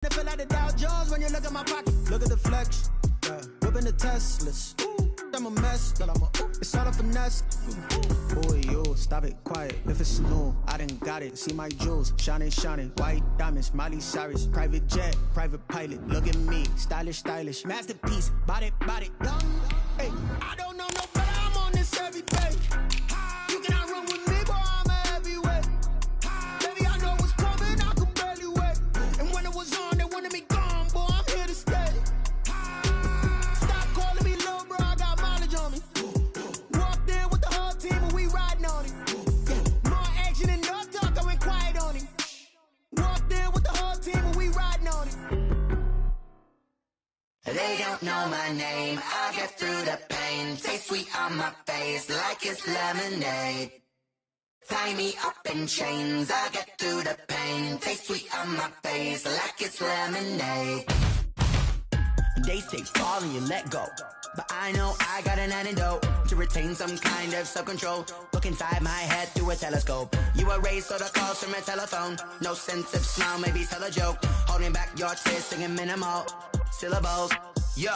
It feel like the Dow Jones when you look at my pocket. Look at the flex, yeah. Whipping the Teslas. I'm a mess, but it's all a finesse. Boy, you stop it, quiet. If it's new, I done got it. See my jewels, shining, shining. White diamonds, Miley Cyrus. Private jet, private pilot. Look at me, stylish, stylish. Masterpiece, body, body. Hey, I don't know no better. I'm on this every day. You cannot run with me, boy. I'm a heavyweight. Baby, I know what's coming. I could barely wait. And when it was on, they wanted me gone, boy. I'm here to stay. They don't know my name, I get through the pain. Taste sweet on my face like it's lemonade. Tie me up in chains, I get through the pain. Taste sweet on my face like it's lemonade. They say fall and you let go, but I know I got an antidote to retain some kind of self-control. Look inside my head through a telescope. You erase all the calls from a telephone. No sense of smile, maybe tell a joke. Holding back your tears, singing minimal syllables. Yo,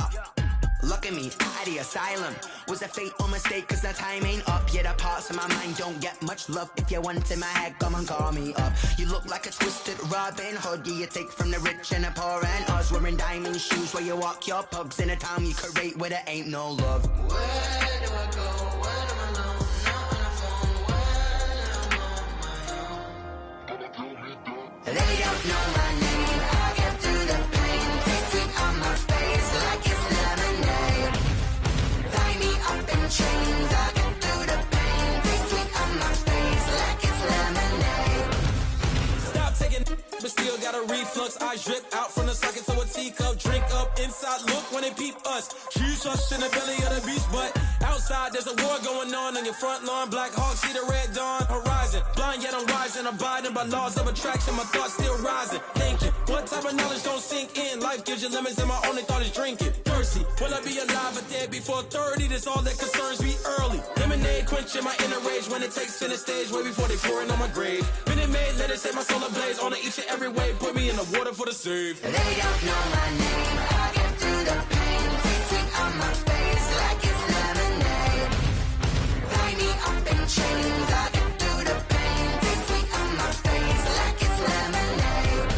look at me, out of the asylum. Was a fate or mistake, cause the time ain't up. Yeah, the parts of my mind don't get much love. If you want in my head, come and call me up. You look like a twisted Robin Hood. Yeah, you take from the rich and the poor and us. Wearing diamond shoes where you walk your pugs. In a town you create where there ain't no love. Where do I go when I'm alone? Not on the phone, when I'm on my own. They don't know my name, I get through the pain. Taste sweet on my face like it's lemonade. Tie me up in chains, I get through the pain. Taste sweet on my face like it's lemonade. Stop taking but still got a reflux. I drip out from the socket to a teacup. Drink up inside, look when they peep us. Choose us in the belly of the beast, but outside there's a war going on your front lawn. Black Hawk, see the red dawn horizon. Blind yet I'm rising, abiding by laws of attraction. My thoughts still rising, thinking what type of knowledge don't sink in. Life gives you limits and my only thought is drinking. Thirsty, will I be alive or dead before 30? That's all that concerns me early. Lemonade quenching my inner rage when it takes center stage way before they pouring on my grave. Minute Maid, let it set my soul ablaze on each and every way. Put me in the water for the save. They don't know my name, I get through the pain. Taste sweet on my face like it's lemonade. Tie me up in chains, I get through the pain. Taste sweet on my face like it's lemonade.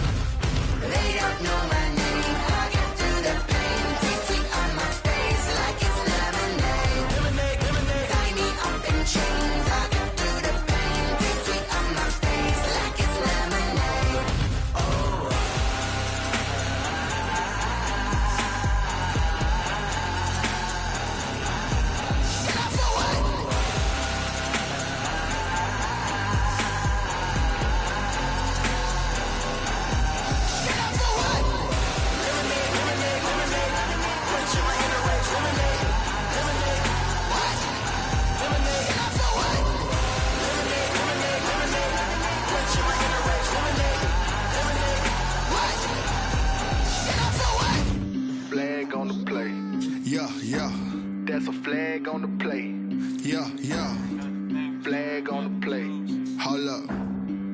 They don't know my name, I get through the pain. Taste sweet on my face like it's lemonade. Lemonade, lemonade. Tie me up in chains, I get through the pain. Taste sweet on my face like it's lemonade. Flag on the play. Yeah, yeah, That's a flag on the play. yeah, yeah. Flag on the play. Hold up.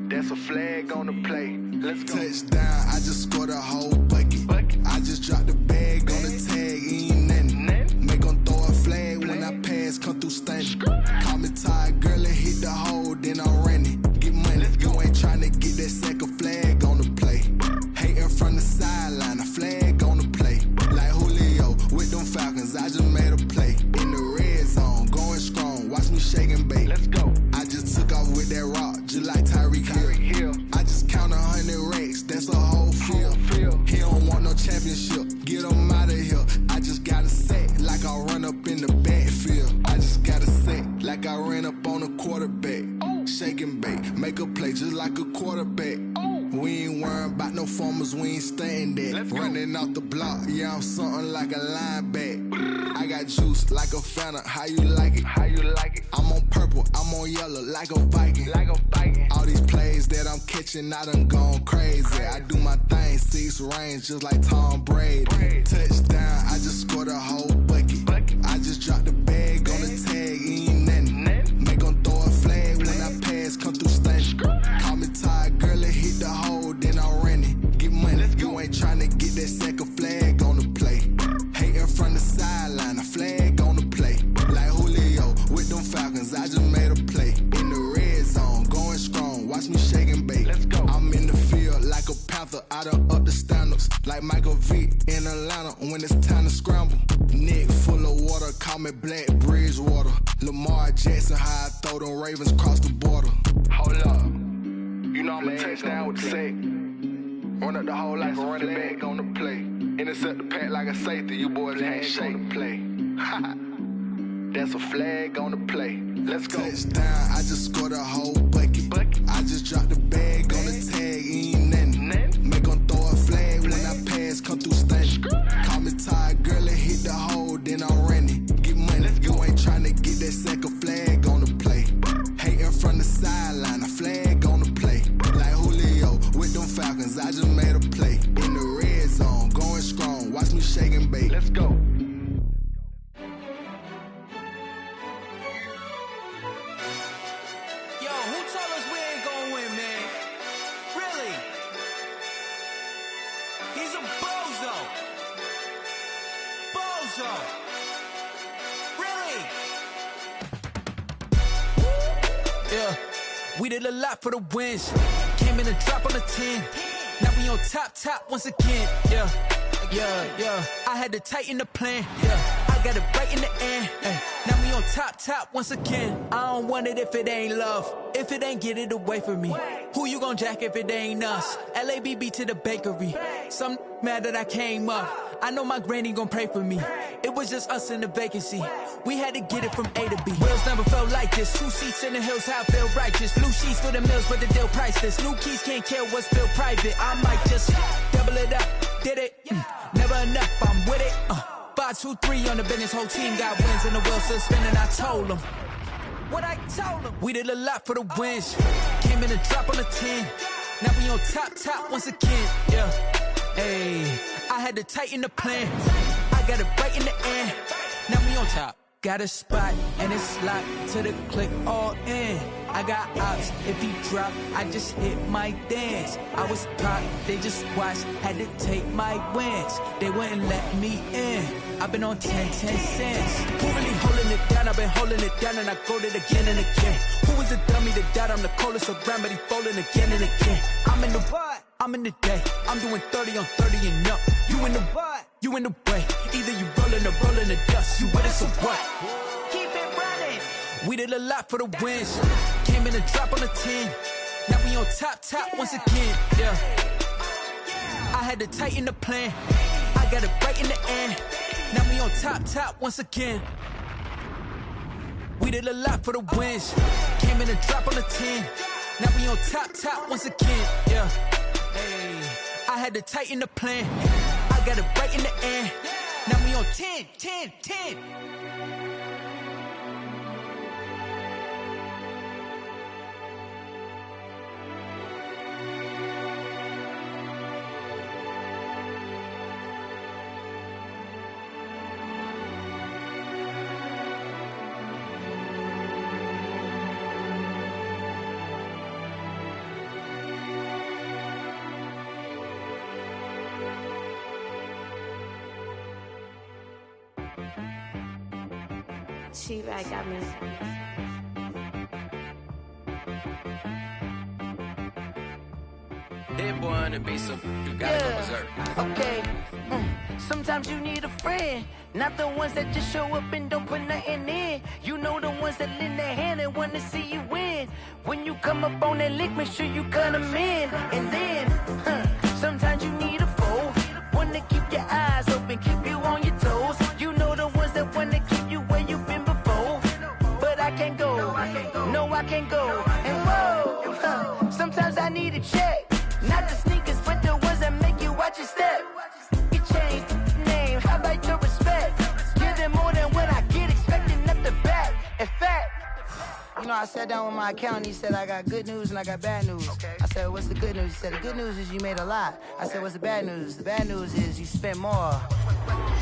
That's a flag on the play. Let's go. Touchdown, I just scored a whole bucket. I just dropped the bag on the tag, ain't nothing. Make 'em throw a flag when I pass, come through stunning. Call me tired, girl, and hit the hole, then I'm running. Get money, you ain't tryna get that second flag on the play. Hating from the sideline, a flag on the play. Like Julio with them Falcons, I just made a play. In the red zone, going strong, watch me shake and bake. Let's go. I just took off with that rock, just like Tyreek Hill. I just count 100 racks, that's a whole field. He don't want no championship, get him out of here. I just got a set, like I run up in the backfield. I just got a set, like I ran up on a quarterback. Shake and bake, make a play just like a quarterback. We ain't worrying about no formers, we ain't staying there. Running off the block, yeah, I'm something like a lineback. I got juice like a Fanta, how you like it? How you like it? I'm on purple, I'm on yellow, like a Viking. Like a Viking. All these plays that I'm catching, I done gone crazy. I do my thing, 6 range, just like Tom Brady. Touchdown, I just scored a whole bucket. I just dropped the bag on the tag, ain't nothing. Make 'em throw a flag when I pass, come through stunning. Call me tired, girl, and hit the hole, then I'm running. Get money, you ain't tryna that second flag on the play. Hating from the sideline, a flag on the play. Like Julio with them Falcons, I just made a play. In the red zone, going strong, watch me shake and bake. Let's go. I'm in the field like a panther, I done up the standards. Like Michael Vick in Atlanta when it's time to scramble. Neck full of water, call me Black Bridgewater. Lamar Jackson, how I throw them Ravens across the border. Hold up. You know I'm a touchdown with the sack. Run up the hole like a running back on the play. Intercept the pack like a safety. You boys can't shake the play. That's a flag on the play. Let's go. Touchdown, I just scored a whole bucket. I just dropped the bag on the tag, ain't nothing. Make 'em throw a flag when I pass, come through stunning. Call me tired, girl, and hit the hole, then I'm running. Get money, you ain't tryna get that second flag on the play. Hating from the sideline, a flag on the play. Like Julio with them Falcons, I just made a play. In the red zone, going strong, watch me shake and bake. Let's go. Yo, who told us we ain't gonna win, man? Really? He's a bozo. Bozo. Really? Yeah, we did a lot for the wins. Came in a drop on the 10. Now we on top once again. Yeah. I had to tighten the plan. Yeah, I got it right in the end. Now we on top once again. I don't want it if it ain't love. If it ain't, get it away from me. Who you gon' jack if it ain't us? LABB to the bakery. Some mad that I came up. I know my granny gon' pray for me. It was just us in the vacancy. We had to get it from A to B. Wheels never felt like this. 2 seats in the hills, how I feel righteous. Blue sheets for the mills, but the deal priceless. New keys can't care what's still private. I might just double it up. Did it? Never enough, I'm with it. 5, 2, 3 on the business. Whole team got wins and the wheels still spinning. I told them what I told them. We did a lot for the wins. Came in a drop on the 10. Now we on top once again. Yeah. Hey, I had to tighten the plan. I got it right in the end. Now we on top. Got a spot and it's locked to the click all in. I got ops, if he drop, I just hit my dance. I was popped, they just watched, had to take my wins. They wouldn't let me in. I've been on 10 cents. Who really holding it down? I've been holding it down and I go it again and again. Who was the dummy that died? I'm the coldest around, but he folding again and again. I'm in the what? I'm in the day. I'm doing 30 on 30 and up. You in the what? You in the way. Either you rolling or rolling the dust. You with us or what? Keep it running. We did a lot for the wins. Came in a drop on the 10. Now we on top once again. Yeah. I had to tighten the plan. I got it right in the end. Now we on top once again. We did a lot for the wins. Came in a drop on the 10. Now we on top once again. Yeah. Hey, I had to tighten the plan. I got it right in the end. Now we on 10. She right got me. Hit boy on the beat, so you gotta go berserk. Okay. Sometimes you need a friend, not the ones that just show up and don't put nothing in. You know the ones that lend their hand and want to see you win. When you come up on that lick, make sure you cut them in. And then, sometimes you need a foe, one to keep your eyes open, keep you on your toes. You know the ones that want to keep you where you've been before. But I can't go, no I can't go. And whoa, sometimes I need a check. Not the sneakers, but the ones that make you watch your step. You change name, how about your respect? Give them more than what I get, expecting up the back. In fact, you know, I sat down with my accountant, he said I got good news and I got bad news. I said, what's the good news? He said, the good news is you made a lot. I said, what's the bad news? The bad news is you spent more.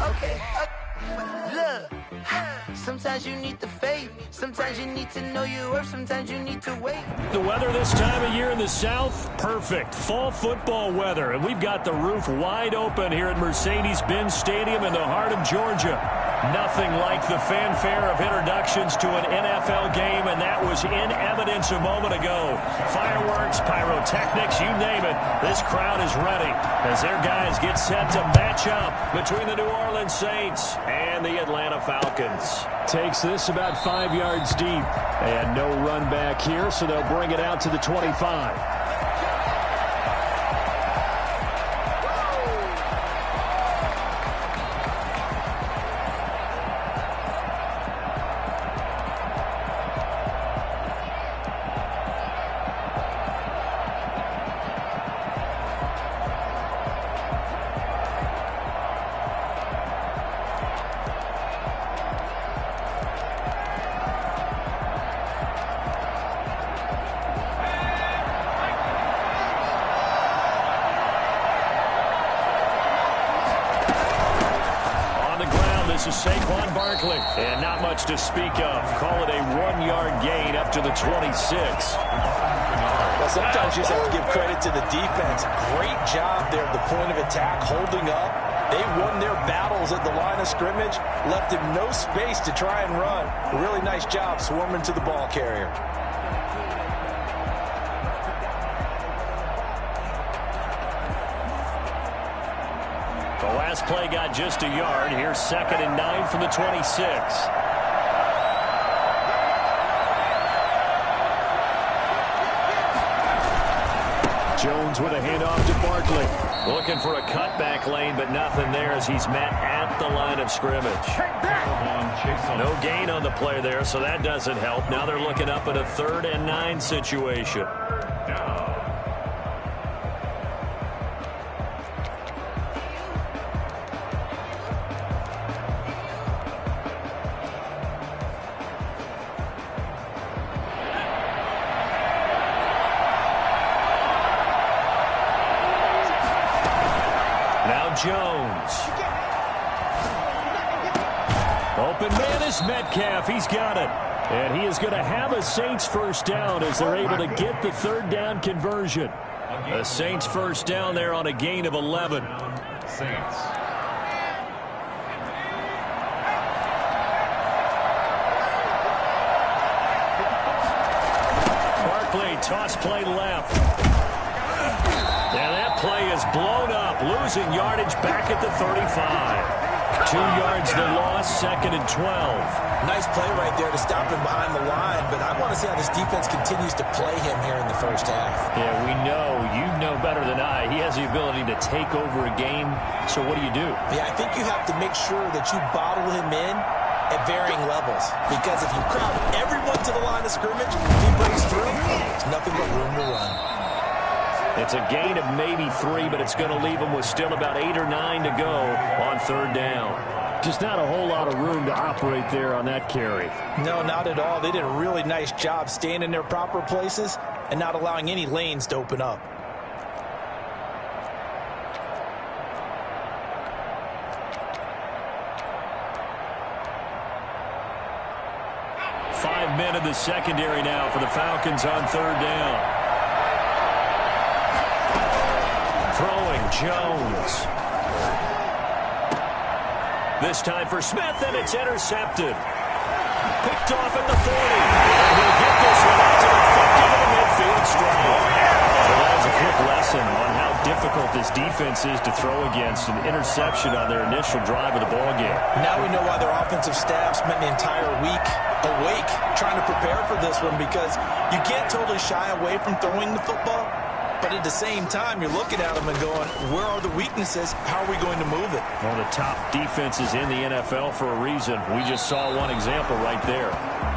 Okay. Look, sometimes you need the faith. Sometimes you need to know your worth. Sometimes you need to wait. The weather this time of year in the South, perfect. Fall football weather. And we've got the roof wide open here at Mercedes-Benz Stadium in the heart of Georgia. Nothing like the fanfare of introductions to an NFL game, and that was in evidence a moment ago. Fireworks, pyrotechnics, you name it. This crowd is ready as their guys get set to match up between the New Orleans Saints and the Atlanta Falcons. Takes this about 5 yards deep, and no run back here, so they'll bring it out to the 25. This is Saquon Barkley, and not much to speak of. Call it a 1-yard gain up to the 26. Well, sometimes you just have to give credit to the defense. Great job there at the point of attack, holding up. They won their battles at the line of scrimmage, left him no space to try and run. A really nice job swarming to the ball carrier. The last play got just a yard. Here's 2nd and 9 from the 26. Jones with a handoff to Barkley. Looking for a cutback lane, but nothing there as he's met at the line of scrimmage. No gain on the play there, so that doesn't help. Now they're looking up at a 3rd and 9 situation. Jones. Open man is Metcalf. He's got it. And he is going to have a Saints first down as they're able to get the 3rd down conversion. A Saints first down there on a gain of 11. Saints. Barkley, toss play left. And that play is blown up, losing yardage back at the 35. 2 yards the loss, 2nd and 12. Nice play right there to stop him behind the line, but I want to see how this defense continues to play him here in the first half. Yeah, we know. You know better than I. He has the ability to take over a game, so what do you do? Yeah, I think you have to make sure that you bottle him in at varying levels, because if you crowd everyone to the line of scrimmage, if he breaks through, there's nothing but room to run. It's a gain of maybe 3, but it's going to leave them with still about 8 or 9 to go on 3rd down. Just not a whole lot of room to operate there on that carry. No, not at all. They did a really nice job staying in their proper places and not allowing any lanes to open up. Five men in the secondary now for the Falcons on 3rd down. Throwing Jones. This time for Smith, and it's intercepted. Picked off at the 40. And he'll get this one out to the 50 to the midfield stripe. So that is a quick lesson on how difficult this defense is to throw against. An interception on their initial drive of the ballgame. Now we know why their offensive staff spent the entire week awake trying to prepare for this one, because you can't totally shy away from throwing the football. But at the same time, you're looking at them and going, where are the weaknesses? How are we going to move it? One of the top defenses in the NFL for a reason. We just saw one example right there.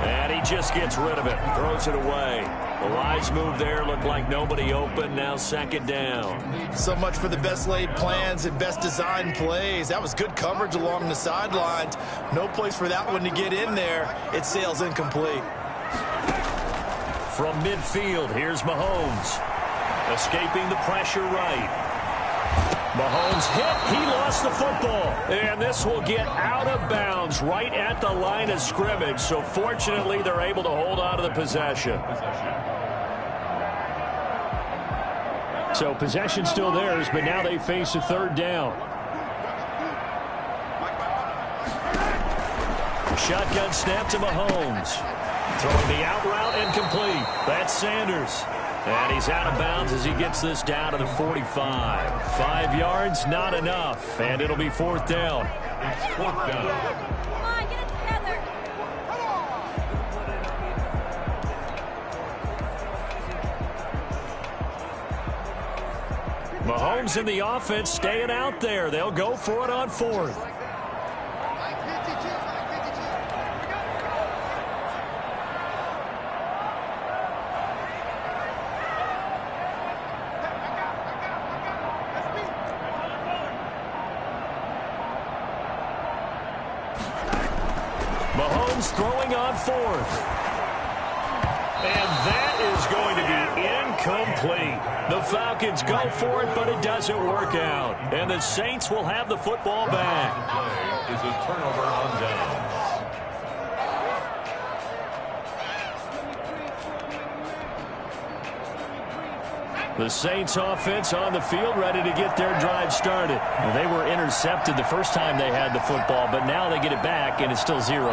And he just gets rid of it, throws it away. The wise move there, looked like nobody open. Now 2nd down. So much for the best laid plans and best designed plays. That was good coverage along the sidelines. No place for that one to get in there. It sails incomplete. From midfield, here's Mahomes. Escaping the pressure right. Mahomes hit. He lost the football. And this will get out of bounds right at the line of scrimmage. So fortunately, they're able to hold on to the possession. So possession still theirs, but now they face a third down. Shotgun snap to Mahomes. Throwing the out route and complete. That's Sanders. And he's out of bounds as he gets this down to the 45. 5 yards, not enough. And it'll be fourth down. Come on, get it together. Mahomes and the offense staying out there. They'll go for it on fourth. Mahomes throwing on fourth. And that is going to be incomplete. The Falcons go for it, but it doesn't work out. And the Saints will have the football back. Play is a turnover on downs. The Saints offense on the field ready to get their drive started. Well, they were intercepted the first time they had the football, but now they get it back, and it's still 0-0.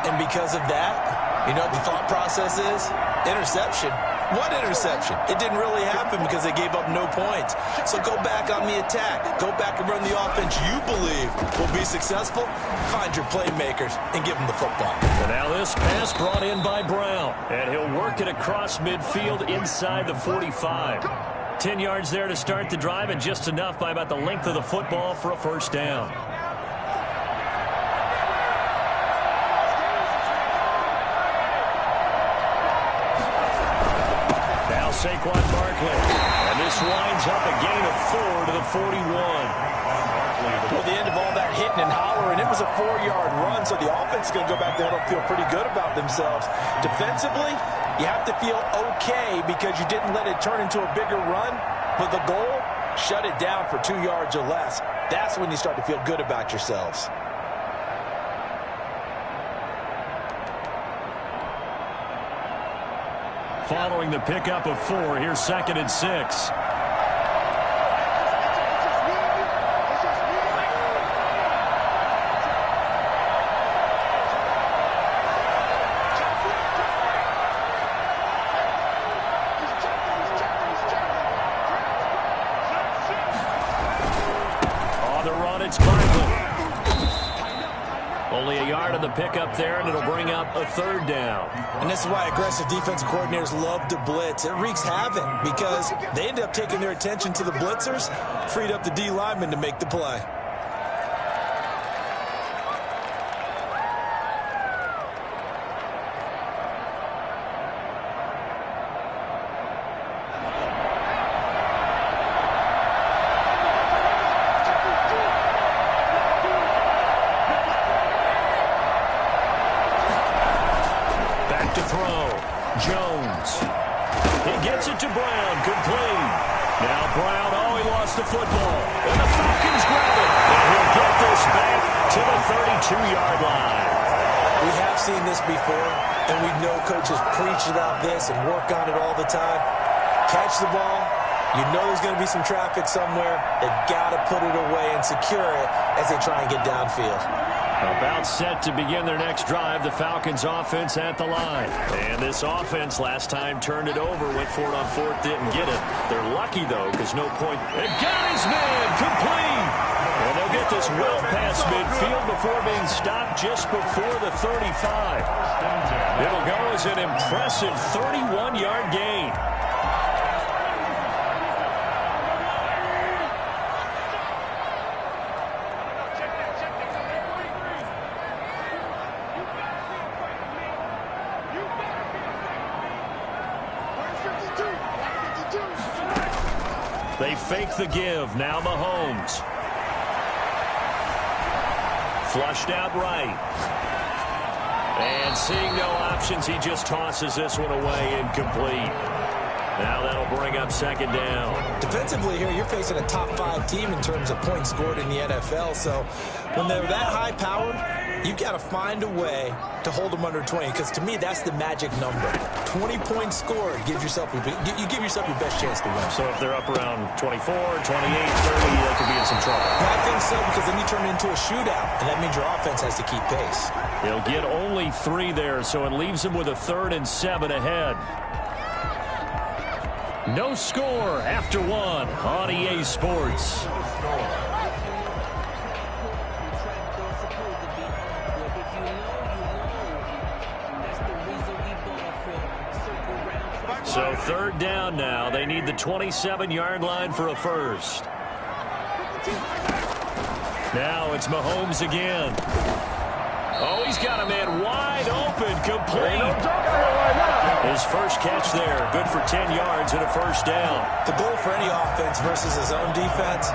And because of that, you know what the thought process is? Interception. What interception? It didn't really happen because they gave up no points. So go back on the attack. Go back and run the offense you believe will be successful. Find your playmakers and give them the football. And now this pass brought in by Brown. And he'll work it across midfield inside the 45. 10 yards there to start the drive, and just enough by about the length of the football for a first down. Saquon Barkley. And this winds up a gain of 4 to the 41. Well, the end of all that hitting and hollering, it was a 4-yard run, so the offense is going to go back there and feel pretty good about themselves. Defensively, you have to feel okay because you didn't let it turn into a bigger run, but the goal, shut it down for 2 yards or less. That's when you start to feel good about yourselves. Following the pickup of 4, here's 2nd and 6. On the run, it's Barkley. Only a yard on the pickup there, and it'll bring up a third down. And this is why aggressive defensive coordinators love to blitz. It wreaks havoc because they end up taking their attention to the blitzers, freed up the D lineman to make the play. To throw. Jones. He gets it to Brown. Complete. Now Brown, he lost the football. And the Falcons grab it. And he'll get this back to the 32-yard line. We have seen this before, and we know coaches preach about this and work on it all the time. Catch the ball. You know there's going to be some traffic somewhere. They've got to put it away and secure it as they try and get downfield. About set to begin their next drive, the Falcons offense at the line. And this offense last time turned it over, went for it on fourth, didn't get it. They're lucky, though, because no point. And got his man, complete. And they'll get this well past midfield before being stopped just before the 35. It'll go as an impressive 31-yard gain. They fake the give. Now Mahomes. Flushed out right. And seeing no options, he just tosses this one away incomplete. Now that'll bring up second down. Defensively here, you're facing a top 5 team in terms of points scored in the NFL. So when they're that high-powered, you've got to find a way to hold them under 20, because to me, that's the magic number. 20 points scored gives yourself you give yourself your best chance to win. So if they're up around 24, 28, 30, they could be in some trouble. I think so, because then you turn it into a shootout, and that means your offense has to keep pace. They'll get only 3 there, so it leaves them with a 3rd and 7 ahead. No score after 1 on EA Sports. So 3rd down now. They need the 27-yard line for a first. Now it's Mahomes again. Oh, he's got a man wide open, complete. His first catch there, good for 10 yards and a first down. The goal for any offense versus his own defense,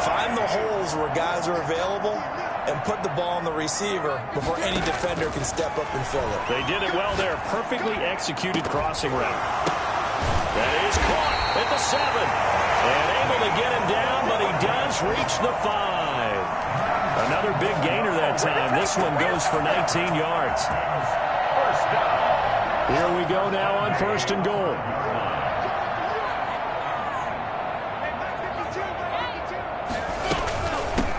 find the holes where guys are available and put the ball on the receiver before any defender can step up and fill it. They did it well there. Perfectly executed crossing route. That is caught at the 7. And able to get him down, but he does reach the 5. Another big gainer that time. This one goes for 19 yards. Here we go now on 1st and goal.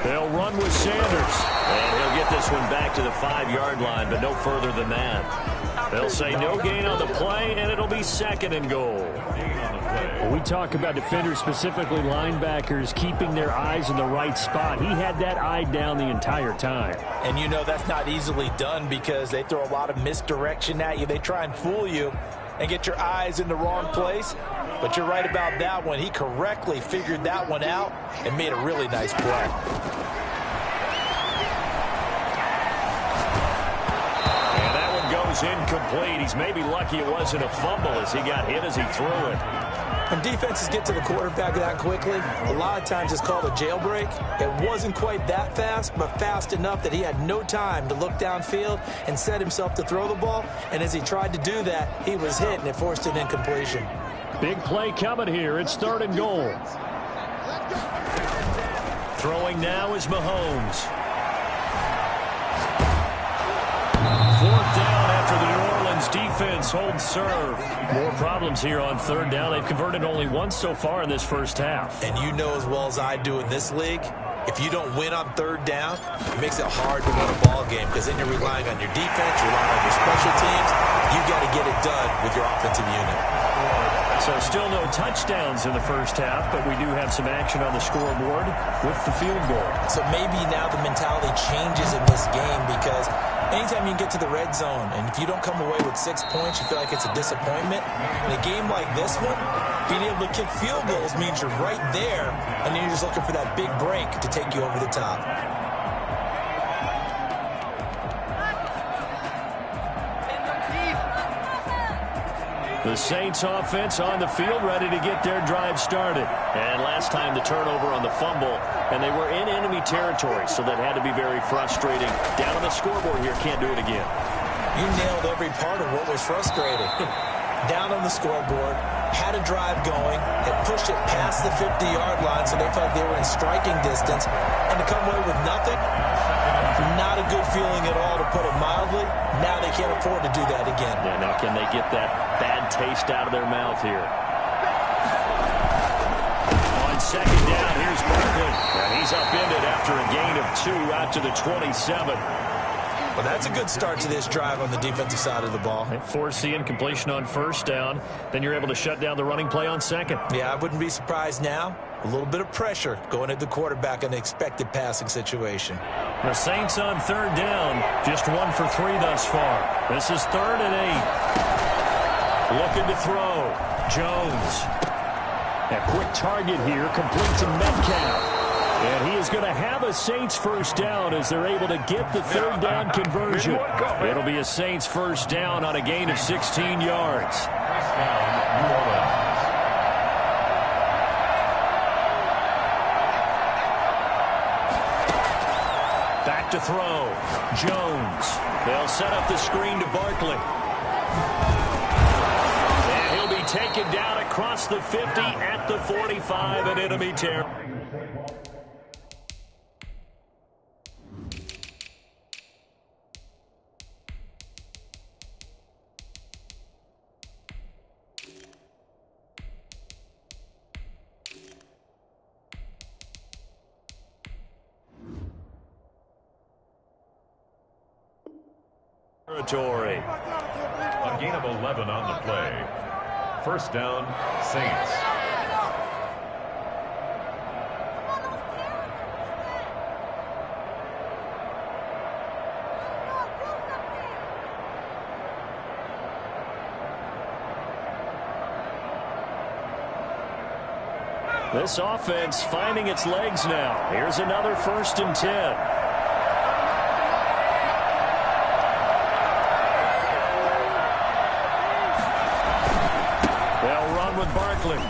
They'll run with Sanders. And he'll get this one back to the 5-yard line, but no further than that. They'll say no gain on the play, and it'll be 2nd and goal. Well, we talk about defenders, specifically linebackers, keeping their eyes in the right spot. He had that eye down the entire time. And you know that's not easily done because they throw a lot of misdirection at you. They try and fool you and get your eyes in the wrong place. But you're right about that one. He correctly figured that one out and made a really nice play. Incomplete. He's maybe lucky it wasn't a fumble as he got hit as he threw it. When defenses get to the quarterback that quickly, a lot of times it's called a jailbreak. It wasn't quite that fast, but fast enough that he had no time to look downfield and set himself to throw the ball. And as he tried to do that, he was hit, and it forced an incompletion. Big play coming here. It's 3rd and goal. Throwing now is Mahomes. 4th down after the New Orleans defense holds serve. More problems here on 3rd down. They've converted only once so far in this first half. And you know as well as I do in this league, if you don't win on 3rd down, it makes it hard to win a ball game because then you're relying on your defense, you're relying on your special teams. You got to get it done with your offensive unit. So still no touchdowns in the first half, but we do have some action on the scoreboard with the field goal. So maybe now the mentality changes in this game because anytime you get to the red zone and if you don't come away with 6 points, you feel like it's a disappointment. In a game like this one, being able to kick field goals means you're right there, and then you're just looking for that big break to take you over the top. The Saints offense on the field, ready to get their drive started. And last time the turnover on the fumble, and they were in enemy territory, so that had to be very frustrating. Down on the scoreboard here, can't do it again. You nailed every part of what was frustrating. Down on the scoreboard, had a drive going, had pushed it past the 50-yard line, so they felt they were in striking distance, and to come away with nothing, not a good feeling at all, to put it mildly. Now they can't afford to do that again. Yeah, now can they get that bad taste out of their mouth here? On 2nd down, here's Barkley. And he's upended after a gain of 2 out to the 27. Well, that's a good start to this drive on the defensive side of the ball. They force the incompletion on 1st down. Then you're able to shut down the running play on 2nd. Yeah, I wouldn't be surprised now. A little bit of pressure going at the quarterback in the expected passing situation. The Saints on 3rd down, just 1 for 3 thus far. This is 3rd and 8. Looking to throw. Jones. A quick target here, complete to Metcalf. And he is going to have a Saints 1st down as they're able to get the 3rd down conversion. It'll be a Saints 1st down on a gain of 16 yards. Back to throw. Jones. They'll set up the screen to Barkley. And he'll be taken down across the 50 at the 45 in enemy territory. A gain of 11 on the play. First down, Saints. This offense finding its legs now. Here's another 1st and 10. With Barkley.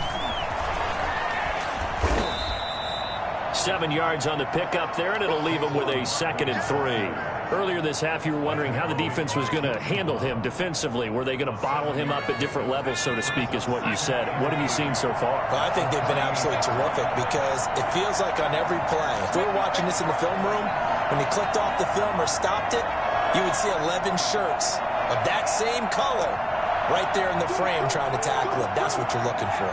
7 yards on the pickup there, and it'll leave him with a 2nd and 3. Earlier this half, you were wondering how the defense was going to handle him defensively. Were they going to bottle him up at different levels, so to speak, is what you said. What have you seen so far? Well, I think they've been absolutely terrific because it feels like on every play, if we were watching this in the film room, when he clicked off the film or stopped it, you would see 11 shirts of that same color right there in the frame trying to tackle him. That's what you're looking for.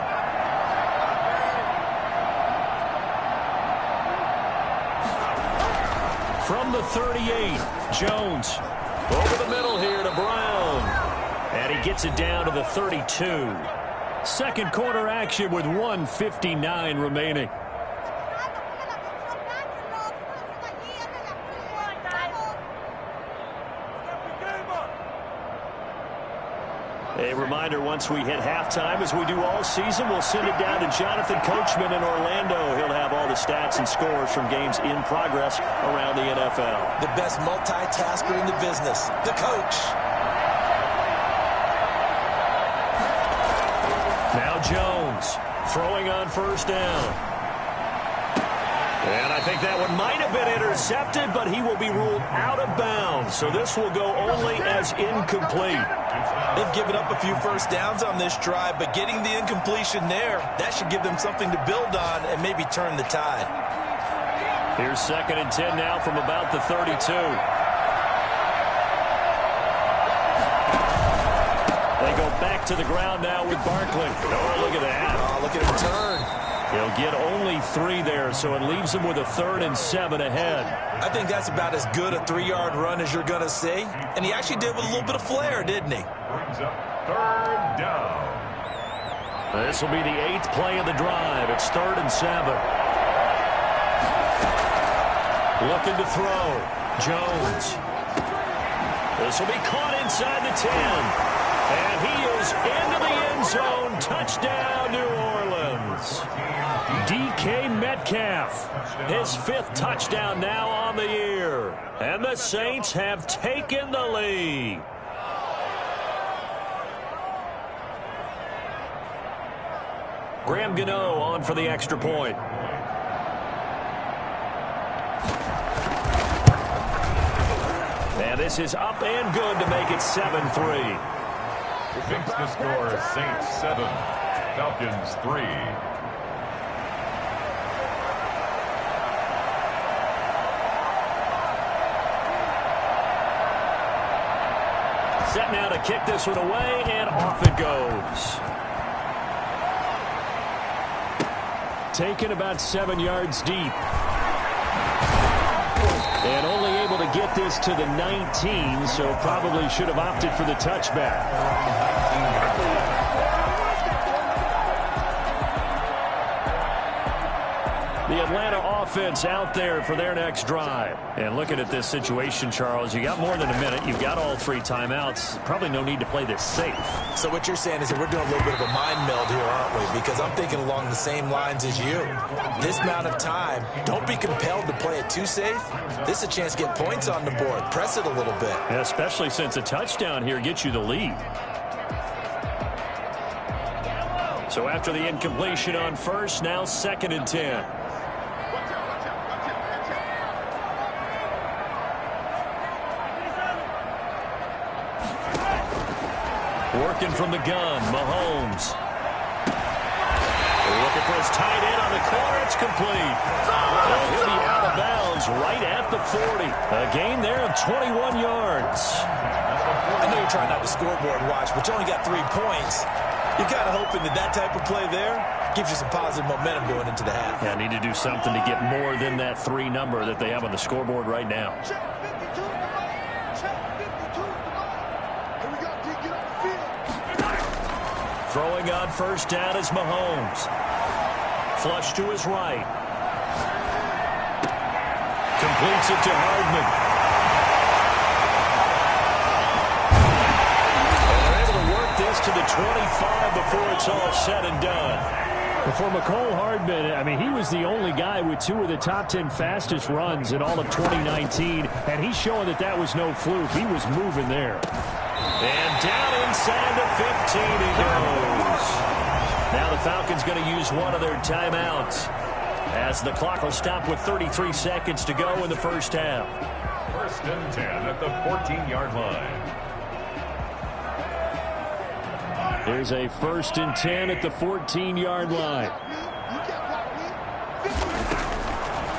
From the 38, Jones over the middle here to Brown. And he gets it down to the 32. Second quarter action with 1:59 remaining. A reminder, once we hit halftime, as we do all season, we'll send it down to Jonathan Coachman in Orlando. He'll have all the stats and scores from games in progress around the NFL. The best multitasker in the business, the coach. Now Jones throwing on 1st down. And I think that one might have been intercepted, but he will be ruled out of bounds. So this will go only as incomplete. They've given up a few first downs on this drive, but getting the incompletion there, that should give them something to build on and maybe turn the tide. Here's 2nd and 10 now from about the 32. They go back to the ground now with Barkley. Oh, look at that. Oh, look at him turn. He'll get only 3 there, so it leaves him with a 3rd and 7 ahead. I think that's about as good a 3-yard run as you're going to see. And he actually did with a little bit of flair, didn't he? Brings up 3rd down. This will be the 8th play of the drive. It's 3rd and 7. Looking to throw. Jones. This will be caught inside the 10. And he is into the end zone. Touchdown, New Orleans. DK Metcalf, his 5th touchdown now on the year. And the Saints have taken the lead. Graham Gano on for the extra point. And this is up and good to make it 7-3. Makes the score Saints 7, Falcons 3. Set now to kick this one away, and off it goes. Taken about 7 yards deep. And only able to get this to the 19, so probably should have opted for the touchback. The Atlanta offense out there for their next drive. And looking at this situation, Charles, you got more than a minute. You've got all 3 timeouts. Probably no need to play this safe. So what you're saying is that we're doing a little bit of a mind meld here, aren't we? Because I'm thinking along the same lines as you. This amount of time, don't be compelled to play it too safe. This is a chance to get points on the board. Press it a little bit. And especially since a touchdown here gets you the lead. So after the incompletion on first, now 2nd and 10. Working from the gun, Mahomes. Looking for his tight end on the corner. It's complete. And he'll be out of bounds right at the 40. A gain there of 21 yards. I know you're trying not to scoreboard watch, but you only got 3 points. You're kind of hoping that type of play there gives you some positive momentum going into the half. Yeah, I need to do something to get more than that 3 number that they have on the scoreboard right now. Throwing on first down is Mahomes. Flush to his right. Completes it to Hardman. And they're able to work this to the 25 before it's all said and done. For McCole Hardman, I mean, he was the only guy with 2 of the top 10 fastest runs in all of 2019, and he's showing that that was no fluke. He was moving there. And down inside the 15 he goes. Now the Falcons going to use one of their timeouts as the clock will stop with 33 seconds to go in the first half. 1st and 10 at the 14-yard line. There's a 1st and 10 at the 14-yard line.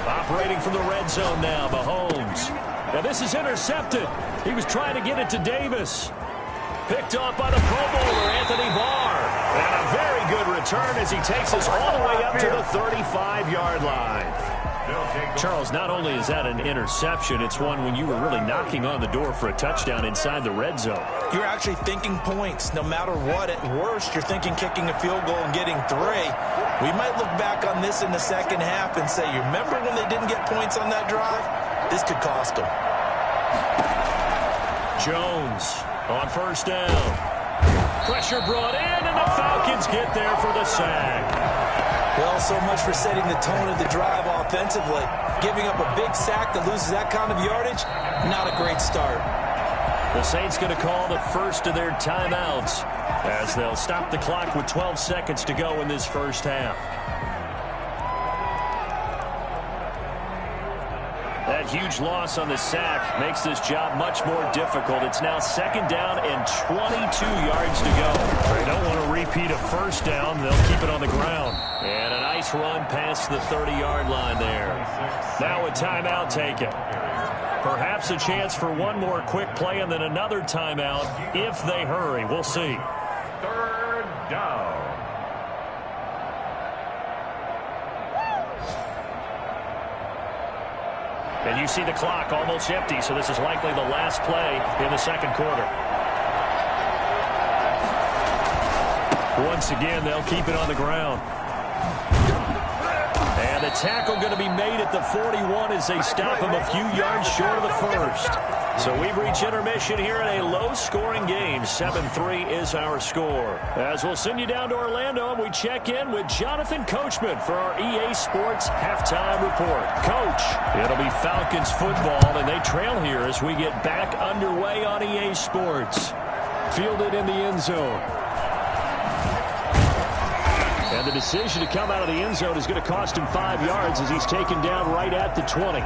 Operating from the red zone now, Mahomes. Now this is intercepted. He was trying to get it to Davis. Picked off by the Pro Bowler, Anthony Barr. And a very good return as he takes us all the way up to the 35-yard line. Charles, not only is that an interception, it's one when you were really knocking on the door for a touchdown inside the red zone. You're actually thinking points. No matter what, at worst, you're thinking kicking a field goal and getting 3. We might look back on this in the second half and say, you remember when they didn't get points on that drive? This could cost them. Jones on first down. Pressure brought in, and the Falcons get there for the sack. Well, so much for setting the tone of the drive offensively. Giving up a big sack that loses that kind of yardage, not a great start. The Saints going to call the first of their timeouts as they'll stop the clock with 12 seconds to go in this first half. That huge loss on the sack makes this job much more difficult. It's now 2nd down and 22 yards to go. They don't want to repeat a first down. They'll keep it on the ground. And a nice run past the 30-yard line there. Now a timeout taken. Perhaps a chance for one more quick play and then another timeout if they hurry. We'll see. 3rd down. And you see the clock almost empty, so this is likely the last play in the second quarter. Once again, they'll keep it on the ground. And the tackle going to be made at the 41 as they stop him a few yards short of the first. So we've reached intermission here in a low-scoring game. 7-3 is our score. As we'll send you down to Orlando, and we check in with Jonathan Coachman for our EA Sports Halftime Report. Coach, it'll be Falcons football, and they trail here as we get back underway on EA Sports. Fielded in the end zone. And the decision to come out of the end zone is going to cost him 5 yards as he's taken down right at the 20.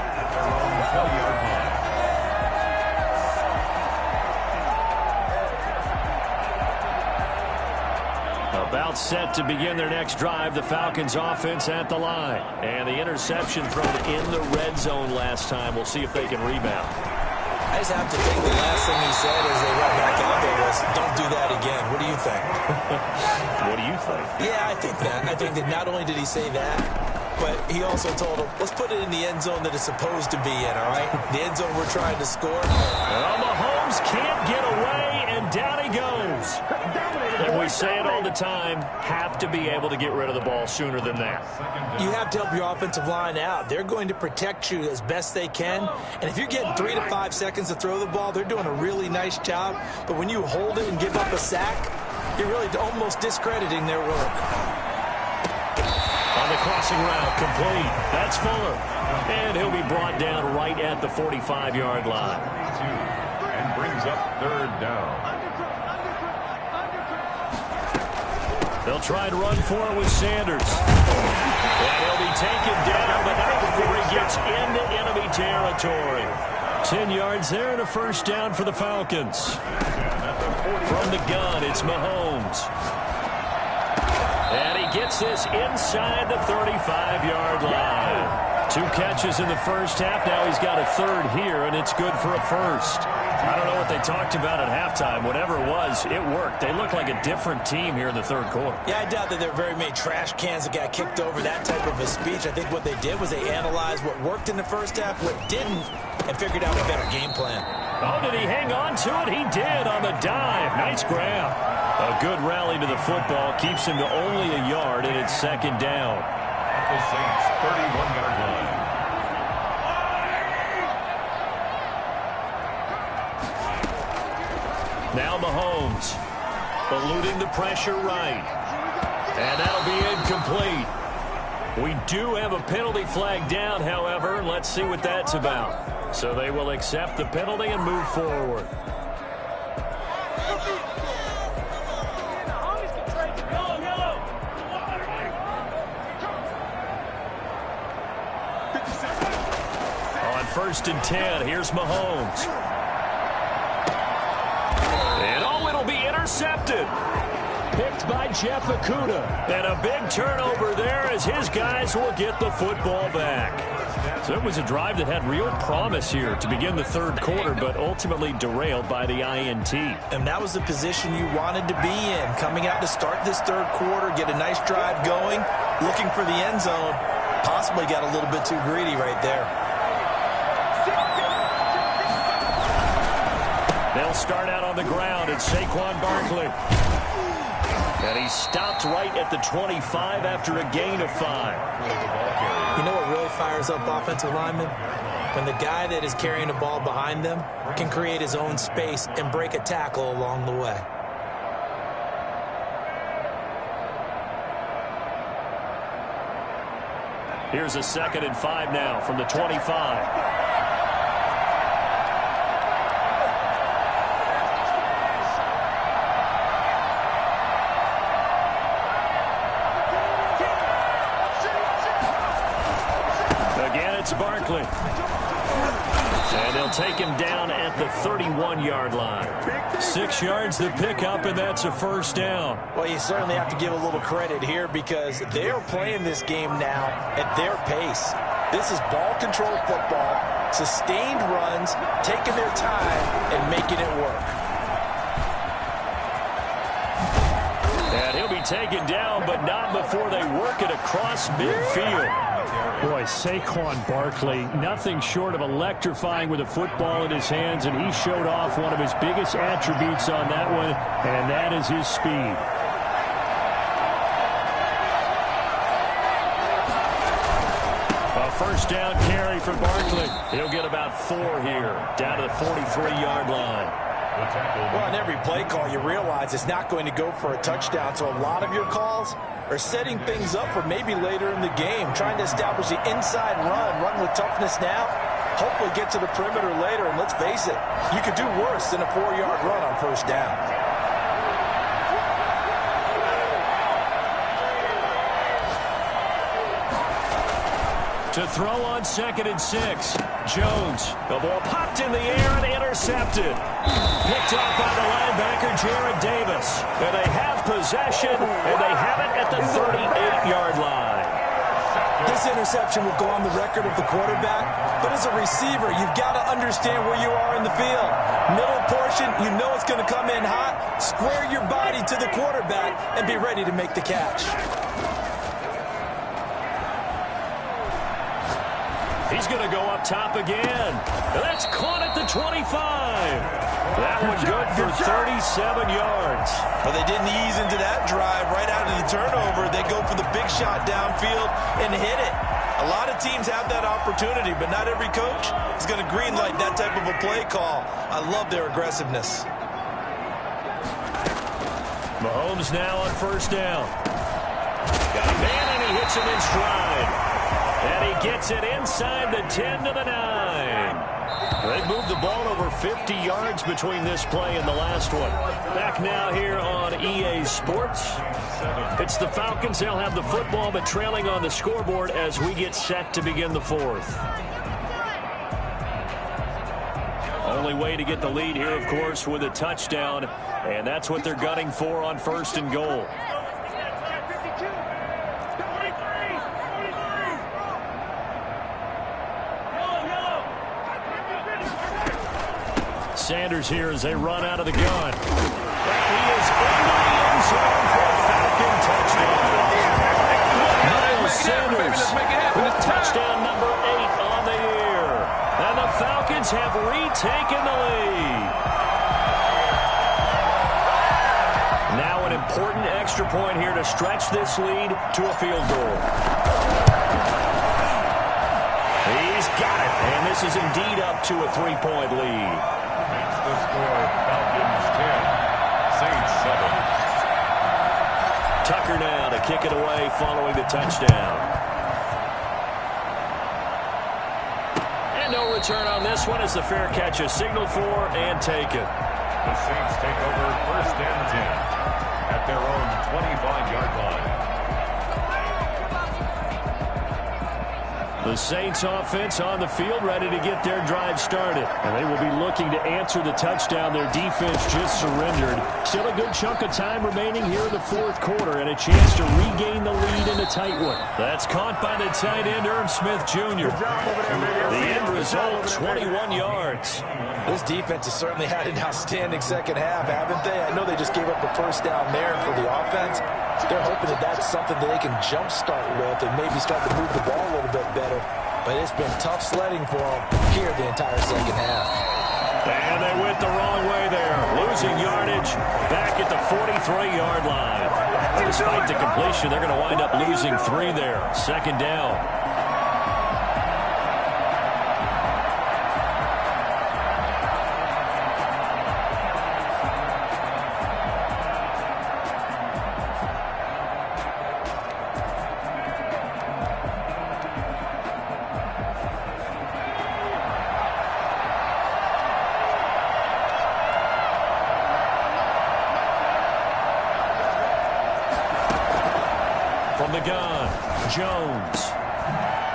About set to begin their next drive, the Falcons offense at the line. And the interception thrown in the red zone last time. We'll see if they can rebound. I just have to think the last thing he said as they went back out there was, don't do that again. What do you think? What do you think? Yeah, I think that. I think that not only did he say that, but he also told him, let's put it in the end zone that it's supposed to be in, all right? The end zone we're trying to score. Well, Mahomes can't get away, and down he goes. And we say it all the time, have to be able to get rid of the ball sooner than that. You have to help your offensive line out. They're going to protect you as best they can. And if you're getting 3 to 5 seconds to throw the ball, they're doing a really nice job. But when you hold it and give up a sack, you're really almost discrediting their work. On the crossing route, complete. That's Fuller. And he'll be brought down right at the 45-yard line. And brings up 3rd down. They'll try and run for it with Sanders. And he'll be taken down, but not before he gets into enemy territory. 10 yards there and a first down for the Falcons. From the gun, it's Mahomes. And he gets this inside the 35-yard line. 2 catches in the first half. Now he's got a third here, and it's good for a first. I don't know what they talked about at halftime. Whatever it was, it worked. They look like a different team here in the third quarter. Yeah, I doubt that there were very many trash cans that got kicked over, that type of a speech. I think what they did was they analyzed what worked in the first half, what didn't, and figured out a better game plan. Oh, did he hang on to it? He did on the dive. Nice grab. A good rally to the football keeps him to only a yard, and it's second down. The Saints 31-yard line. Now Mahomes eluding the pressure right. And that'll be incomplete. We do have a penalty flag down, however. Let's see what that's about. So they will accept the penalty and move forward. On 1st and 10, here's Mahomes. And oh, it'll be intercepted. Picked by Jeff Okudah. And a big turnover there as his guys will get the football back. So it was a drive that had real promise here to begin the third quarter, but ultimately derailed by the INT. And that was the position you wanted to be in. Coming out to start this third quarter, get a nice drive going, looking for the end zone. Possibly got a little bit too greedy right there. They'll start out on the ground. It's Saquon Barkley. And he's stopped right at the 25 after a gain of 5. You know what really fires up offensive linemen? When the guy that is carrying the ball behind them can create his own space and break a tackle along the way. Here's a 2nd and 5 now from the 25. Barkley. And they'll take him down at the 31-yard line. 6 yards to pick up, and that's a first down. Well, you certainly have to give a little credit here because they are playing this game now at their pace. This is ball control football, sustained runs, taking their time and making it work. And he'll be taken down, but not before they work it across midfield. Boy, Saquon Barkley, nothing short of electrifying with a football in his hands, and he showed off one of his biggest attributes on that one, and that is his speed. A first down carry for Barkley. He'll get about 4 here, down to the 43-yard line. Well, on every play call, you realize it's not going to go for a touchdown, so a lot of your calls are setting things up for maybe later in the game, trying to establish the inside run with toughness now, hopefully get to the perimeter later, and let's face it, you could do worse than a 4-yard run on first down. To throw on 2nd and 6. Jones. The ball popped in the air and intercepted. Picked off by the linebacker, Jared Davis. And they have possession, and they have it at the 38-yard line. This interception will go on the record of the quarterback, but as a receiver, you've got to understand where you are in the field. Middle portion, you know it's going to come in hot. Square your body to the quarterback and be ready to make the catch. He's going to go up top again. That's caught at the 25. That one good for 37 yards. But they didn't ease into that drive right out of the turnover. They go for the big shot downfield and hit it. A lot of teams have that opportunity, but not every coach is going to greenlight that type of a play call. I love their aggressiveness. Mahomes now on first down. Got a man, and he hits him in stride. And he gets it inside the 10 to the 9. They've moved the ball over 50 yards between this play and the last one. Back now here on EA Sports. It's the Falcons. They'll have the football, but trailing on the scoreboard as we get set to begin the fourth. Only way to get the lead here, of course, with a touchdown, and that's what they're gunning for on 1st and goal. Sanders here as they run out of the gun. And he is into the end zone for a Falcon touchdown. Miles Sanders with touchdown number 8 on the year. And the Falcons have retaken the lead. Now an important extra point here to stretch this lead to a field goal. He's got it. And this is indeed up to a 3-point lead. The score, Falcons 10, Saints 7. Tucker now to kick it away following the touchdown. And no return on this one as the fair catch is signaled for and taken. The Saints take over 1st and 10 at their own 25-yard line. The Saints offense on the field ready to get their drive started. And they will be looking to answer the touchdown their defense just surrendered. Still a good chunk of time remaining here in the 4th quarter and a chance to regain the lead in a tight one. That's caught by the tight end, Irv Smith Jr. The end result, 21 yards. This defense has certainly had an outstanding second half, haven't they? I know they just gave up the first down there for the offense. They're hoping that that's something that they can jumpstart with and maybe start to move the ball a little bit better. But it's been tough sledding for them here the entire second half. And they went the wrong way there. Losing yardage back at the 43-yard line. Despite the completion, they're going to wind up losing 3 there. 2nd down. From the gun, Jones.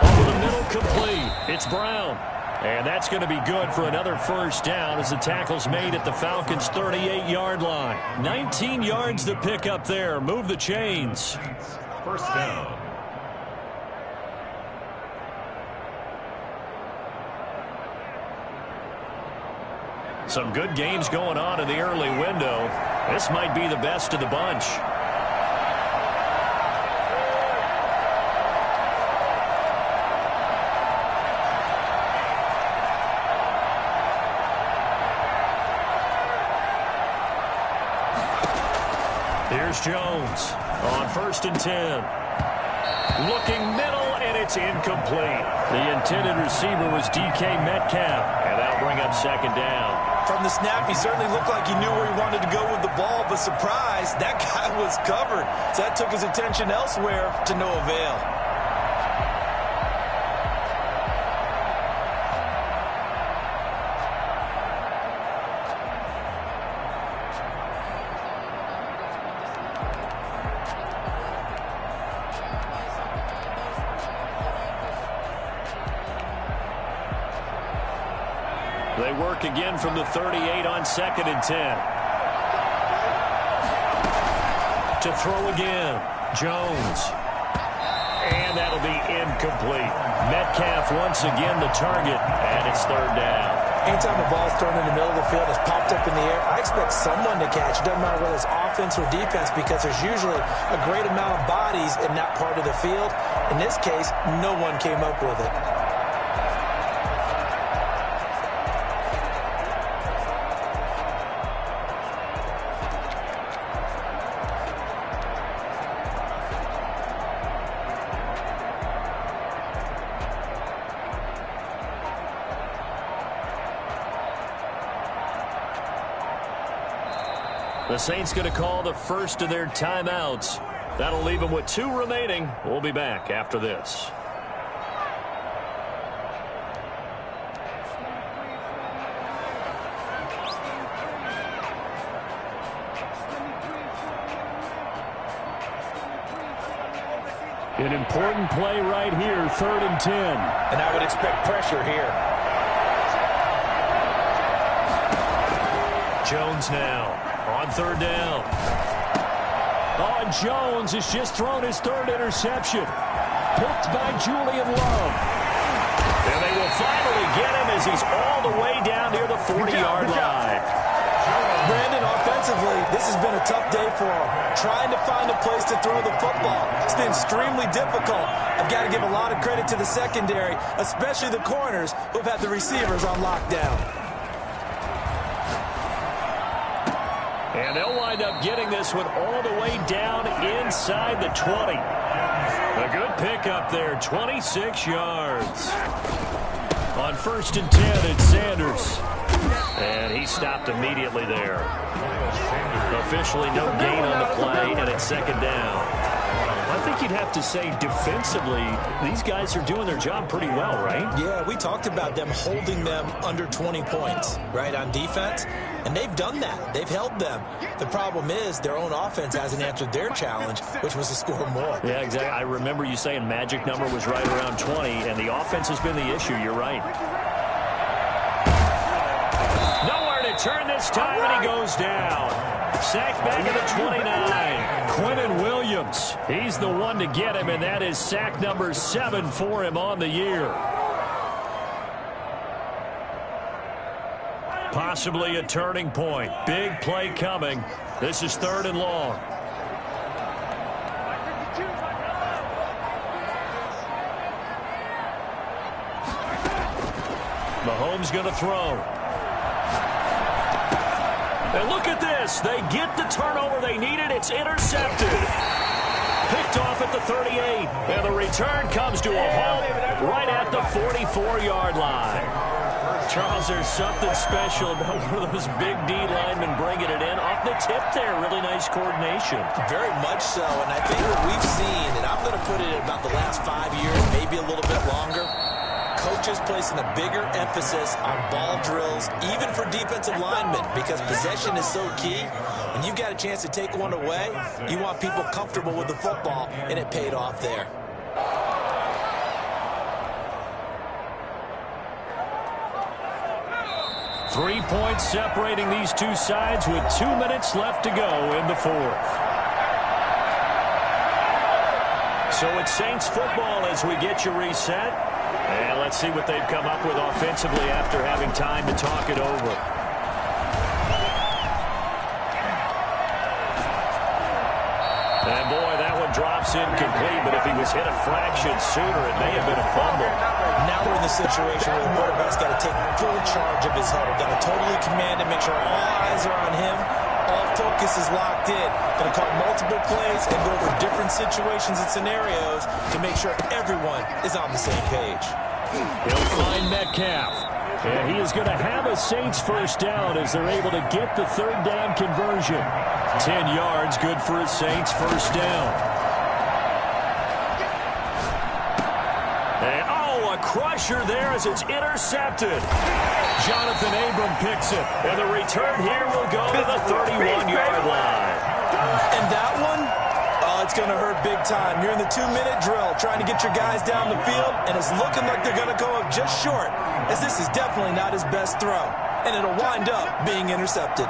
Over the middle, complete. It's Brown. And that's going to be good for another first down as the tackle's made at the Falcons' 38-yard line. 19 yards to pick up there. Move the chains. 1st down. Some good games going on in the early window. This might be the best of the bunch. Here's Jones on 1st and 10. Looking middle, and it's incomplete. The intended receiver was DK Metcalf, and that'll bring up 2nd down. From the snap, he certainly looked like he knew where he wanted to go with the ball, but surprise, that guy was covered. So that took his attention elsewhere to no avail. They work again from the 38 on 2nd and 10. To throw again, Jones. And that'll be incomplete. Metcalf once again the target, and it's 3rd down. Anytime a ball's thrown in the middle of the field, it's popped up in the air, I expect someone to catch. It doesn't matter whether it's offense or defense because there's usually a great amount of bodies in that part of the field. In this case, no one came up with it. The Saints going to call the first of their timeouts. That'll leave them with 2 remaining. We'll be back after this. An important play right here, 3rd and 10. And I would expect pressure here. Jones now on third down. Oh, and Jones has just thrown his third interception. Picked by Julian Love. And they will finally get him as he's all the way down near the 40-yard line. Brandon, offensively, this has been a tough day for him. Trying to find a place to throw the football. It's been extremely difficult. I've got to give a lot of credit to the secondary, especially the corners who've had the receivers on lockdown. And they'll wind up getting this one all the way down inside the 20. A good pickup there, 26 yards. On 1st and 10, it's Sanders. And he stopped immediately there. Officially no gain on the play, and it's second down. I think you'd have to say defensively, these guys are doing their job pretty well, right? Yeah, we talked about them holding them under 20 points, right, on defense. And they've done that. They've held them. The problem is their own offense hasn't answered their challenge, which was to score more. Yeah, exactly. I remember you saying magic number was right around 20, and the offense has been the issue. You're right. Nowhere to turn this time, and he goes down. Sacked back at the 29. Quinnen Williams, he's the one to get him, and that is sack number 7 for him on the year. Possibly a turning point. Big play coming. This is 3rd and long. Mahomes going to throw. And look at this. They get the turnover they needed. It's intercepted. Picked off at the 38. And the return comes to a halt right at the 44-yard line. Charles, there's something special about one of those big D linemen bringing it in. Off the tip there. Really nice coordination. Very much so. And I think what we've seen, and I'm going to put it in about the last 5 years, maybe a little bit longer, coaches placing a bigger emphasis on ball drills, even for defensive linemen, because possession is so key. When you've got a chance to take one away, you want people comfortable with the football, and it paid off there. Three points separating these two sides with 2 minutes left to go in the 4th. So it's Saints football as we get you reset. And let's see what they've come up with offensively after having time to talk it over. And boy, that one drops incomplete, but if he was hit a fraction sooner, it may have been a fumble. Now we're in the situation where the quarterback's got to take full charge of his huddle. Got to totally command and make sure all eyes are on him. All focus is locked in. Going to call multiple plays and go over different situations and scenarios to make sure everyone is on the same page. He'll find Metcalf. And he is going to have a Saints first down as they're able to get the 3rd down conversion. 10 yards, good for a Saints first down. And, a crusher there as it's intercepted. Jonathan Abram picks it. And the return here will go to the 31-yard line. And that one, it's going to hurt big time. You're in the 2-minute drill trying to get your guys down the field, and it's looking like they're going to go up just short, as this is definitely not his best throw. And it'll wind up being intercepted.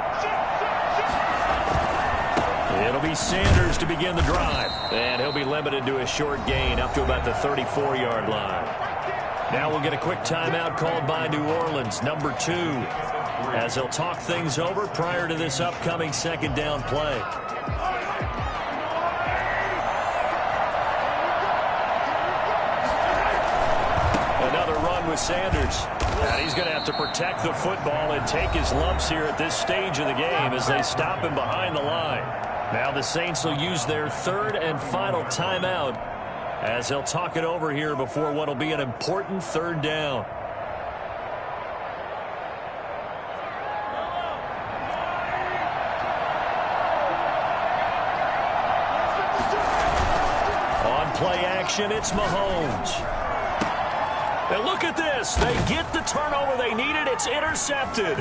It'll be Sanders to begin the drive. And he'll be limited to a short gain up to about the 34-yard line. Now we'll get a quick timeout called by New Orleans, number 2, as they'll talk things over prior to this upcoming 2nd down play. Another run with Sanders. And he's going to have to protect the football and take his lumps here at this stage of the game as they stop him behind the line. Now the Saints will use their 3rd and final timeout as they'll talk it over here before what will be an important 3rd down. On play action, it's Mahomes. And look at this. They get the turnover they needed. It's intercepted.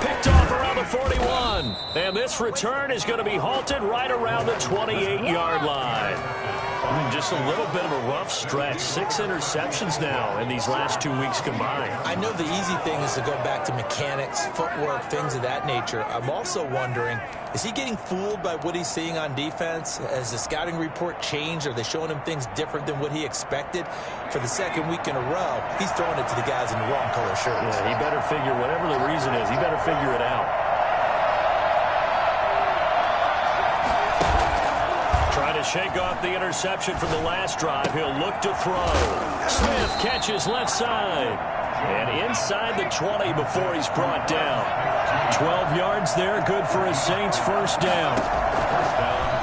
Picked off around the 41. And this return is going to be halted right around the 28-yard line. Just a little bit of a rough stretch. 6 interceptions now in these last 2 weeks combined. I know the easy thing is to go back to mechanics, footwork, things of that nature. I'm also wondering, is he getting fooled by what he's seeing on defense? Has the scouting report changed? Are they showing him things different than what he expected? For the second week in a row, he's throwing it to the guys in the wrong color shirts. Yeah, he better figure, whatever the reason is, he better figure it out. Trying to shake off the interception from the last drive. He'll look to throw. Smith catches left side. And inside the 20 before he's brought down. 12 yards there, good for a Saints first down.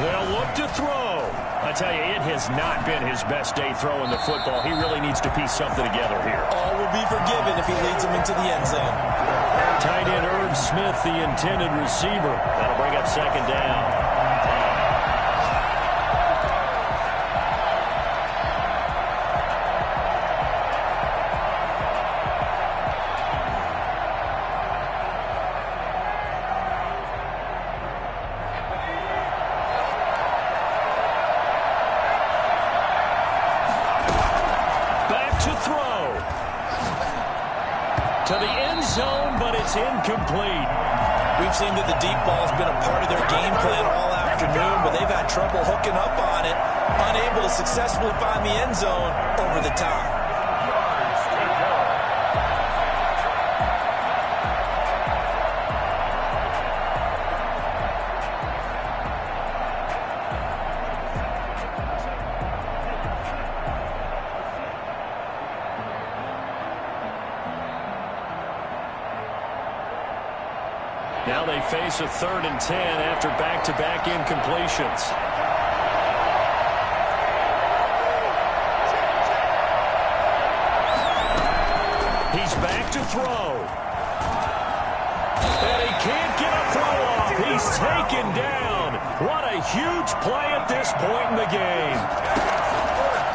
They'll look to throw. I tell you, it has not been his best day throwing the football. He really needs to piece something together here. All will be forgiven if he leads them into the end zone. Tight end Irv Smith, the intended receiver. That'll bring up second down. To the end zone, but it's incomplete. We've seen that the deep ball's been a part of their game plan all afternoon, but they've had trouble hooking up on it, unable to successfully find the end zone over the top. Now they face a 3rd and 10 after back-to-back incompletions. He's back to throw. And he can't get a throw off. He's taken down. What a huge play at this point in the game.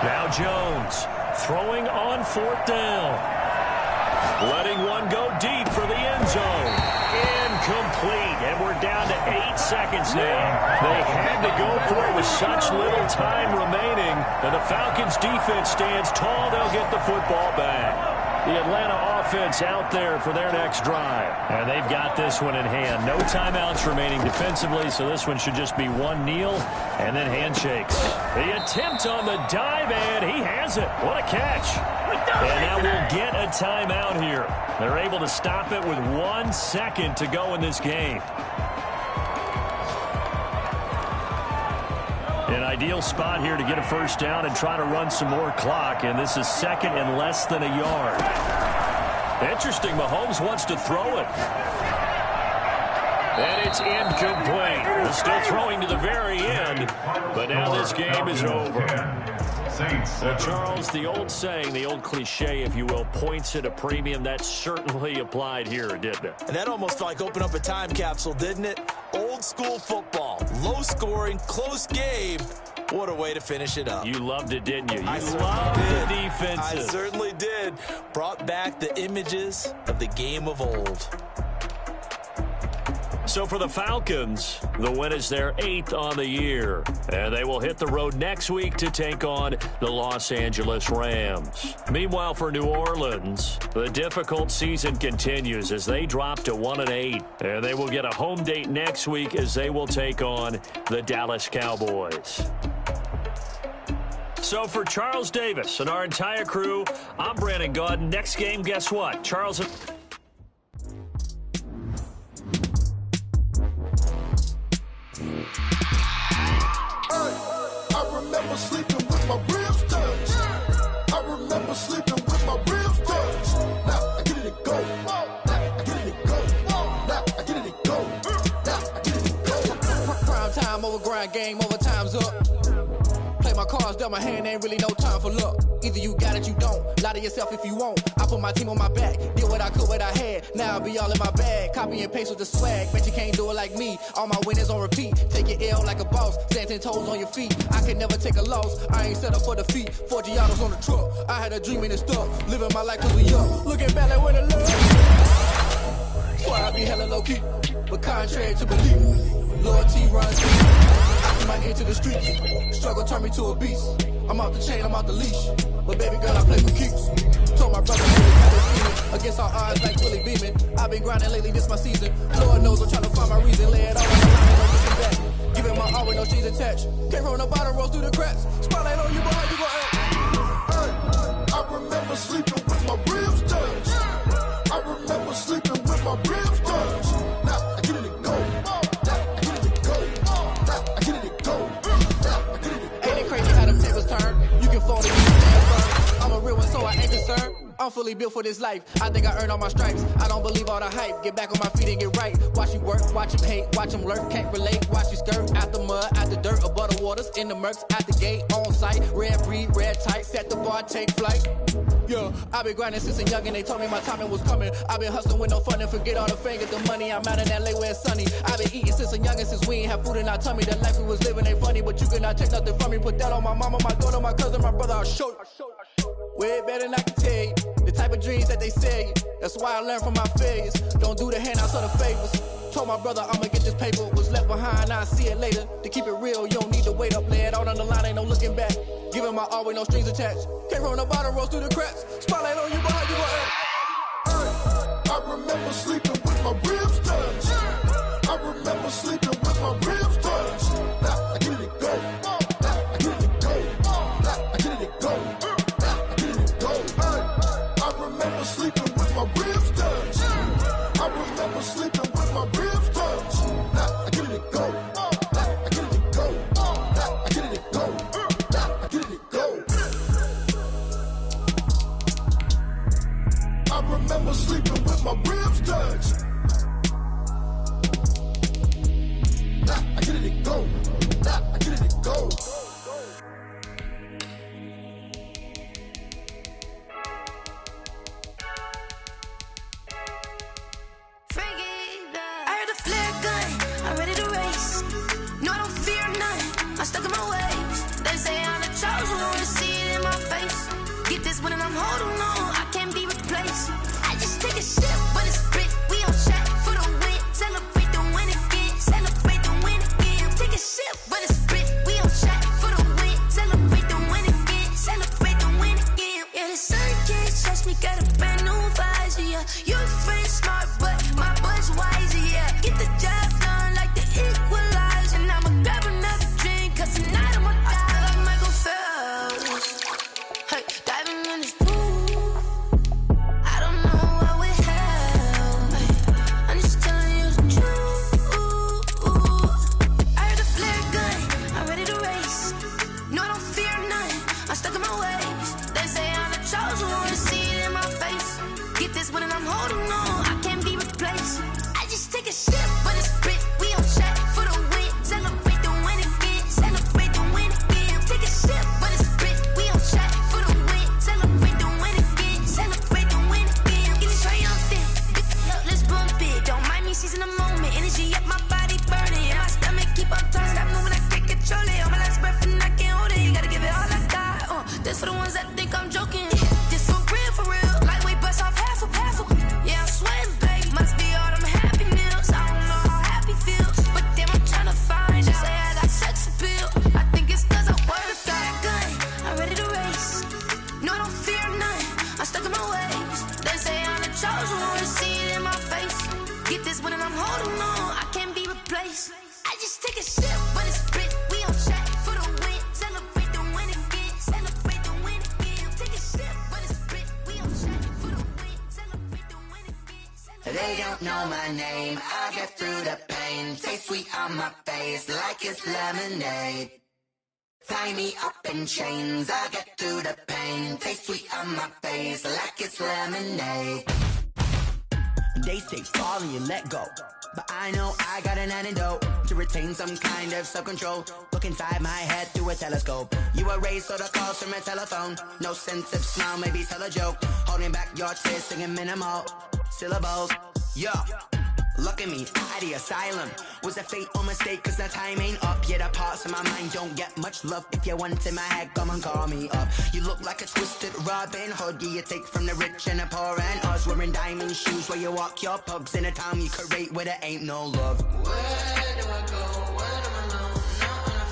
Now Jones throwing on 4th down. Letting one go deep for the end zone. Incomplete, and we're down to 8 seconds now. They had to go for it with such little time remaining, and the Falcons' defense stands tall. They'll get the football back. The Atlanta offense out there for their next drive. And they've got this one in hand. No timeouts remaining defensively, so this one should just be one kneel and then handshakes. The attempt on the dive, and he has it. What a catch. And now we'll get a timeout here. They're able to stop it with 1 second to go in this game. An ideal spot here to get a first down and try to run some more clock, and this is 2nd and less than a yard. Interesting, Mahomes wants to throw it. And it's incomplete. We're still throwing to the very end, but now this game is over. Well, Charles, the old saying, the old cliche, if you will, points at a premium, that certainly applied here, didn't it? And that almost like opened up a time capsule, didn't it? Old school football, low scoring, close game. What a way to finish it up. You loved it, didn't you? You loved did. the defenses. I certainly did. Brought back the images of the game of old. So for the Falcons, the win is their 8th on the year. And they will hit the road next week to take on the Los Angeles Rams. Meanwhile, for New Orleans, the difficult season continues as they drop to 1-8. And they will get a home date next week as they will take on the Dallas Cowboys. So for Charles Davis and our entire crew, I'm Brandon Gaudin. Next game, guess what? Charles... I remember sleeping with my ribs touched. I remember sleeping with my ribs touched. Now I get it and go. Now I get it and go. Now I get it and go. Now I get it and go. Prime time over grind game, over time's up. Play my cards, dealt my hand, ain't really no time for luck. Either you got it, you don't. Lie to yourself if you won't. I put my team on my back, did what I could, what I had. Now I'll be all in my bag. Copy and paste with the swag. Bet you can't do it like me. All my winners on repeat. Take your L like a boss. Stand 10 toes on your feet. I can never take a loss. I ain't set up for defeat. 4 Giottos on the truck. I had a dream and it stuck. Living my life cause we young. Looking back like when I love. Swear I be hella low key. But contrary to belief, loyalty runs deep. Looking my ear to the streets. Struggle turned me to a beast. I'm off the chain, I'm off the leash. But baby girl, I play for keeps. Told my brother, really got this feeling. Against all odds like Willie Beeman. I've been grinding lately, this my season. Lord knows I'm trying to find my reason. Lay it all on the line, no looking back. Giving my all with no strings attached. Came from the bottom, rose through the cracks. Spotlight on you, boy, how you gon' act? I remember sleeping with my ribs touched. I remember sleeping with my ribs touched. Now I get it to go. Now I get it to go. Now I get it to go. Now I get it to go. Ain't it crazy how them tables turn? You can fall to you stand firm. I'm a real one, so I ain't concerned. I'm fully built for this life. I think I earned all my stripes. I don't believe all the hype. Get back on my feet and get right. Watch you work, watch him hate, watch him lurk. Can't relate, watch you skirt. Out the mud, out the dirt, above the waters, in the murks, at the gate, on site. Red breed, red tight, set the bar, take flight. Yeah, I been grinding since a youngin'. They told me my timing was coming. I been hustling with no fun and forget all the fame. Get the money, I'm out in LA where it's sunny. I been eating since a youngin', since we ain't have food in our tummy. The life we was living ain't funny, but you cannot take nothing from me. Put that on my mama, my daughter, my cousin, my brother, I'll show you. Way better than I can tell you. The type of dreams that they sell you. That's why I learned from my failures. Don't do the handouts or the favors. Told my brother I'ma get this paper. Was left behind, I'll see it later. To keep it real, you don't need to wait up. Lay it out on the line, ain't no looking back. Giving my all with no strings attached. Came from the bottom, rose through the cracks. Spotlight on you, but how you gon' act? I remember sleeping with my ribs touched. I remember sleeping with my ribs touched. Now I get it to go. Now I get it to go. Now I get it to go. Now I get it to go. I remember sleeping with my ribs touched. I remember sleeping with my ribs touched. Now I get it to go. Now I get it to go. Now I get it to go. Now I get it to go. I remember sleeping with my ribs touched. Now I get it to go. Now I get it to go. I heard a flare gun, I'm ready to race. No, I don't fear none, I'm stuck in my ways. They say I'm the chosen one, to see it in my face. Get this one and I'm holding on, I can't be replaced. I just take a sip, but it's split, we on track for the win. Celebrate the win again, celebrate the win again. Take a sip, but it's split, we on track for the win. Celebrate the win again, celebrate the win again. Yeah, the sun can't touch me, got a brand new visor, yeah. Your friend smart, but my bud's wiser, yeah. Get the job done like the equalizer. And I'ma grab another drink, cause tonight I'ma die like Michael Phelps. Hey, diving in this pool, I don't know what would help. Hey, I'm just telling you the truth. I heard a flare gun, I'm ready to race. No, I don't fear none, I'm stuck in my ways. They say I'm the chosen one, to see it in my face. Get this one and I'm holding on, I can't be replaced. I just take a sip, but it's split, we on track for the win. Celebrate the win again, celebrate the win again. Take a sip, but it's split, we on track for the win. Celebrate the win again, celebrate the win again. Get it triumphant, look, let's bump it. Don't mind me seizing the moment, energy up my body burning. My stomach keep on turning, stop moving, I can't control it. On my last breath and I can't hold it. You gotta give it all I got. This for the ones that think I'm joking. This for real. Lightweight bust off half a. Yeah, I'm sweating, babe. Must be all them happy meals. I don't know how happy feels, but damn, I'm tryna find out. Say I got sex appeal. I think it's cause I work that gun. I'm ready to race. No, I don't fear none, I'm stuck in my ways. They say I'm the chosen one, to see it in my face. Get this one and I'm holding on, I can't be replaced. I just take a sip, but it's split, we on track for the win. Celebrate the win again, celebrate the win again. Take a sip, but it's split, we on track for the win. Celebrate the win again. They don't know my name, I get through the pain. Taste sweet on my face like it's lemonade. Tie me up in chains, I get through the pain. Taste sweet on my face like it's lemonade. They say fall and you let go, but I know I got an antidote to retain some kind of self-control. Look inside my head through a telescope. You erase all the calls from a telephone. No sense of smile, maybe tell a joke. Holding back your tears, singing minimal syllables. Yeah, look at me, out of the asylum. Was a fate or mistake, cause the time ain't up. Yeah, the parts of my mind don't get much love. If you want in my head, come and call me up. You look like a twisted Robin Hood. Yeah, you take from the rich and the poor and us. Wearing diamond shoes where you walk your pugs. In a town you create where there ain't no love. Where do I go? Where am I alone? Not on a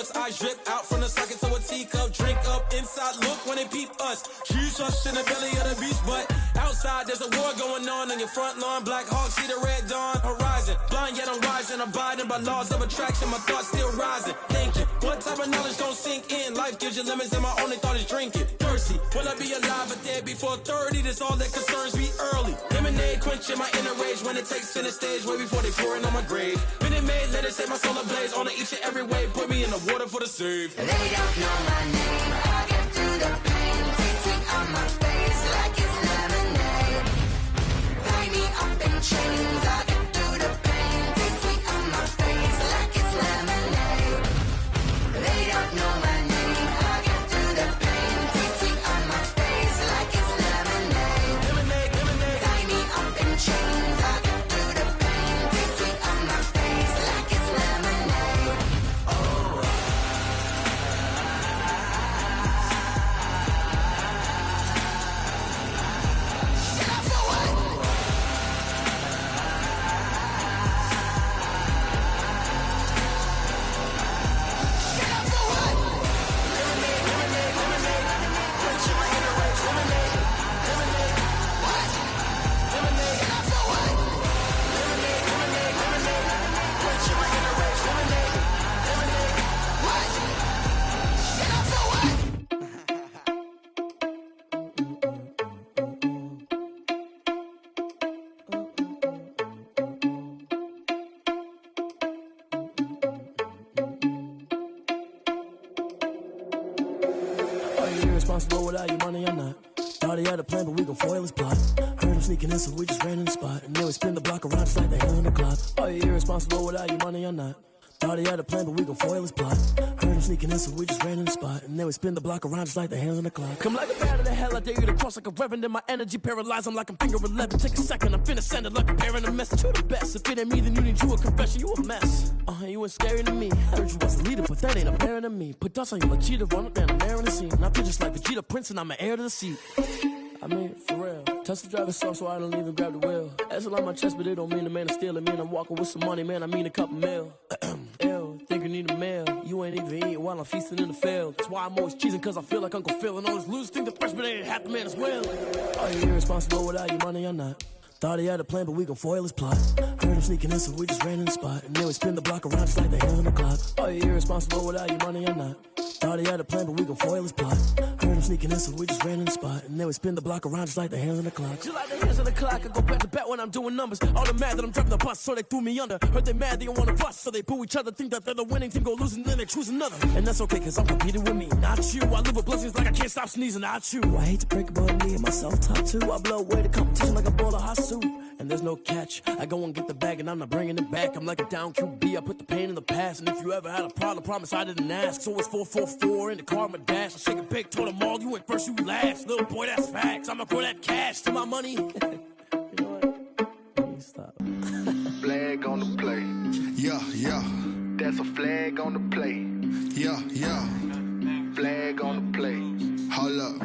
reflux, eyes drip out from the socket to a teacup. Drink up inside, look when they peep us. Jesus in the belly of the beast, but outside there's a war going on your front lawn. Black Hawk, see the red dawn horizon. Blind yet I'm rising, abiding by laws of attraction. My thoughts still rising, thinking what type of knowledge don't sink in. Life gives you lemons and my only thought is drinking. Thirsty, will I be alive or dead before 30? That's all that concerns me early. Lemonade quenching my inner rage when it takes center stage way before they pour it on my grave. Minute Maid, let it set my soul ablaze on each and every way. Put me in the water for the save. They don't know my name. I get through the pain. Taste sweet on my face like it's lemonade. Tie me up in chains. I get through the pain. Taste sweet on my face like it's lemonade. They don't know my name. I get through the pain. Taste sweet on my face like it's lemonade. Lemonade, lemonade. Tie me up in chains. I get through the pain. Taste sweet on my face like it's lemonade. Oh. Irresponsible without your money or not. Thought he had a plan, but we gon' foil his plot. Heard him sneaking in, so we just ran in the spot. And then we spin the block around just like the hell in the clock. Are you irresponsible without your money or not? Thought he had a plan, but we gon' foil his plot. Heard him sneaking in, so we just ran in the spot. And then we spin the block around just like the hands on the clock. Come like a bat of the hell, I dare you to cross like a reverend. In my energy paralyzed, I'm like I'm finger 11. Take a second, I'm finna send it like a parent a message. You the best, if it ain't me, then you need you a confession. You a mess, you ain't scary to me. Heard you was the leader, but that ain't apparent to me. Put dust on you like cheetah, run up down the air in the scene. I feel just like Vegeta Prince, and I'm an heir to the seat. I mean, for real. Touch the driver's soft, so I don't even grab the wheel. That's a lot on my chest, but it don't mean the man is stealing. Mean I'm walking with some money, man, I mean a couple mil. Ew, think you need a meal. You ain't even eating while I'm feasting in the field. That's why I'm always cheesing, cause I feel like Uncle Phil. And all this loose think the freshman ain't half the man as well. Are you irresponsible without your money or not? Thought he had a plan, but we gon' foil his plot. Heard him sneaking in, so we just ran in the spot. And then we spin the block around just like the hell in the clock. Are you irresponsible without your money or not? Thought he had a plan, but we gon' foil his plot. Heard him sneaking in, so we just ran in the spot. And then we spin the block around just like the hands on the clock. Just like the hands on the clock, I go back to back when I'm doing numbers. All the mad that I'm driving the bus, so they threw me under. Heard they mad, they don't wanna bust, so they boo each other. Think that they're the winning team, go losing, then they choose another. And that's okay, cause I'm competing with me, not you. I live with blessings like I can't stop sneezing, not you. I hate to break it, but me and myself top two. I blow away the competition like a bowl of hot soup. And there's no catch. I go and get the bag and I'm not bringing it back. I'm like a down QB, I put the pain in the past. And if you ever had a problem, promise I didn't ask. So it's 444 in the car, my dash. I shake a big, told them all, you went first, you last. Little boy, that's facts. I'ma throw that cash to my money. You know what? Let me stop. Flag on the play. Yeah, yeah. That's a flag on the play. Yeah, yeah. Flag on the play. Hold up.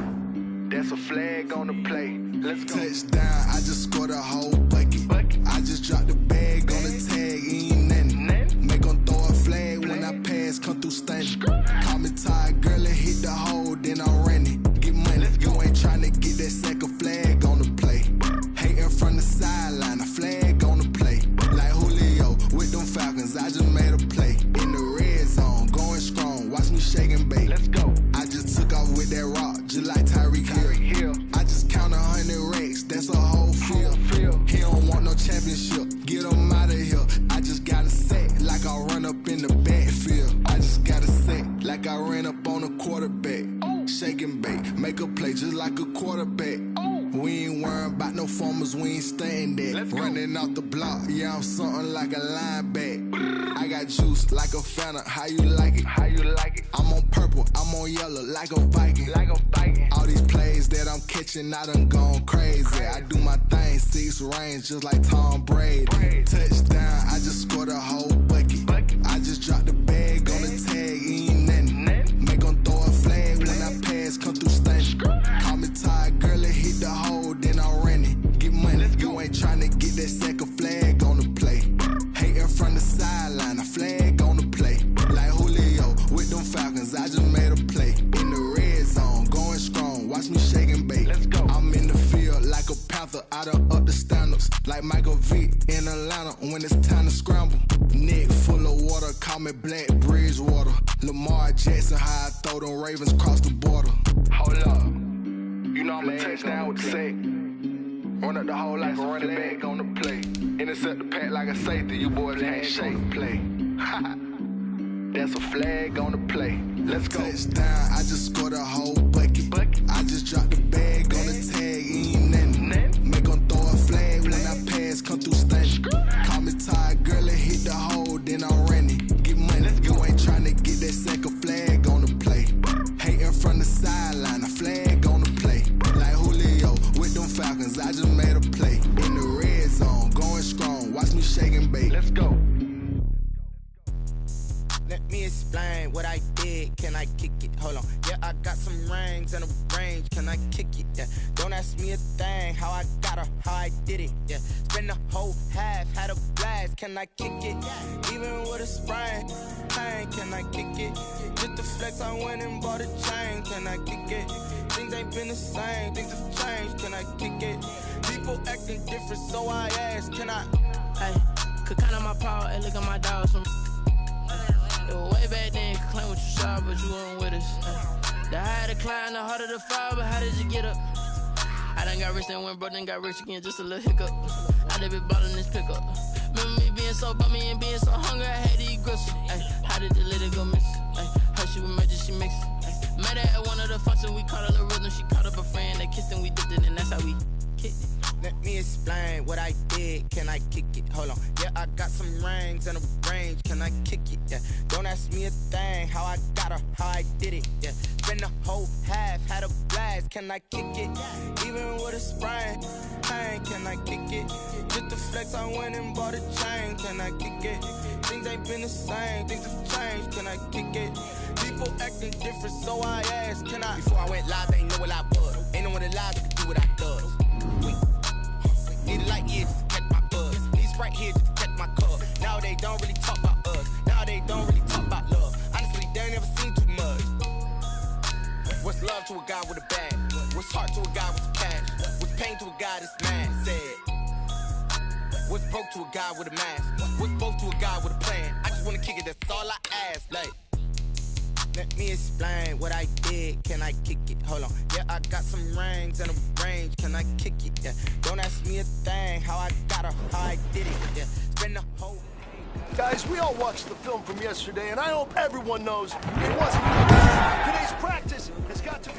That's a flag on the play. Let's go. Touchdown, I just scored a whole bucket. I just dropped the bag on the tag, ain't nothing. Make 'em throw a flag when I pass, come through stunning. Call me tired, girl, and hit the hole, then I'm running. Get money, you ain't tryna get that second flag on the play. Hating from the sideline, a flag on the play. Like Julio with them Falcons, I just made a play. In the red zone, going strong, watch me shake and bake. Let's go. I just took off with that rock, just like Tyreek Hill. I just count 100 racks, that's a whole field. He don't want no championship, get him out of here. I just got a sack, like I run up in the backfield. I just got a sack, like I ran up on a quarterback. Shake and bake, make a play just like a quarterback. We ain't worrying about no formers, we ain't staying there. Running off the block, yeah, I'm something like a linebacker. I got juice like a Fanta, how you like it? How you like it? I'm on purple, I'm on yellow, like a Viking. Like a Viking. All these plays that I'm catching, I done gone crazy. I do my thing, 6 range, just like Tom Brady. Touchdown, I just scored a whole bucket. I just dropped the bag on the tag, ain't nothing. Make 'em throw a flag when I pass, come through stunning. Call me tired, girl, and hit the hole, then I'm running. Get money, you ain't tryna get that second flag on the play. Hating from the sideline, a flag on the play. Like Julio with me Black Bridgewater. Lamar Jackson, how I throw them Ravens across the border. Hold up. You know I'm a touchdown with the sack. Run up the whole like a running back on the play. Intercept the pack like a safety. You boys ain't shake play. That's a flag on the play. Let's go. Touchdown, I just scored a whole bucket. I just dropped the bag on the tag, ain't nothing. Make them throw a flag when I pass, come through stunning. Call me tired, girl, and hit the hole, then I'm running. Get money, you ain't trying to get that second flag on the play. Hating from the sideline, a flag on the play. Like Julio with them Falcons, I just made a play. In the red zone, going strong, watch me shake and bake. Let's go. Let me explain what I did. Can I kick it? Hold on. Yeah, I got some rings and a range. Can I kick it? Yeah. Don't ask me a thing. How I got her, how I did it. Yeah. Spend the whole half, had a blast. Can I kick it? Even with a sprain. Pain, can I kick it? Just the flex, I went and bought a chain. Can I kick it? Things ain't been the same. Things have changed. Can I kick it? People acting different, so I ask. Can I? Hey, could count on my power and look at my dogs from. It was way back then, you could claim what you saw, but you weren't with us. The higher the climb, the harder the fall, but how did you get up? I done got rich and went broke, then got rich again, just a little hiccup. I done been bought in this pickup. Remember me being so bummy and being so hungry, I had to eat gristle. Ay, how did the little go miss? Ay, her she was emergency mix. Met her at one of the functions, we caught a little rhythm. She caught up a friend, they kissed and we dipped it, and that's how we kicked it. Let me explain what I did. Can I kick it? Hold on. Yeah, I got some rings and a range. Can I kick it? Yeah. Don't ask me a thing. How I got her, how I did it. Yeah. Spend the whole half, had a blast. Can I kick it? Even with a sprain. Pain, can I kick it? Just the flex, I went and bought a chain. Can I kick it? Things ain't been the same. Things have changed. Can I kick it? People acting different, so I asked. Can I? Before I went live, they ain't know what I was. Ain't no one alive that could do what I does. Needed light years to catch my buzz. Need Sprite here just to catch my cup. Now they don't really talk about us. Now they don't really talk about love. Honestly, they ain't never seen too much. What's love to a guy with a bag? What's heart to a guy with some cash? What's pain to a guy that's mad? Said. What's broke to a guy with a mask? What's both to a guy with a plan? I just wanna kick it, that's all I ask. Like, let me explain what I did. Can I kick it? Hold on. Yeah, I got some rings and a range. Can I kick it? Yeah. Don't ask me a thing. How I got her, how I did it. Yeah. Spend the whole. Guys, we all watched the film from yesterday, and I hope everyone knows it wasn't. Today's practice has got to be.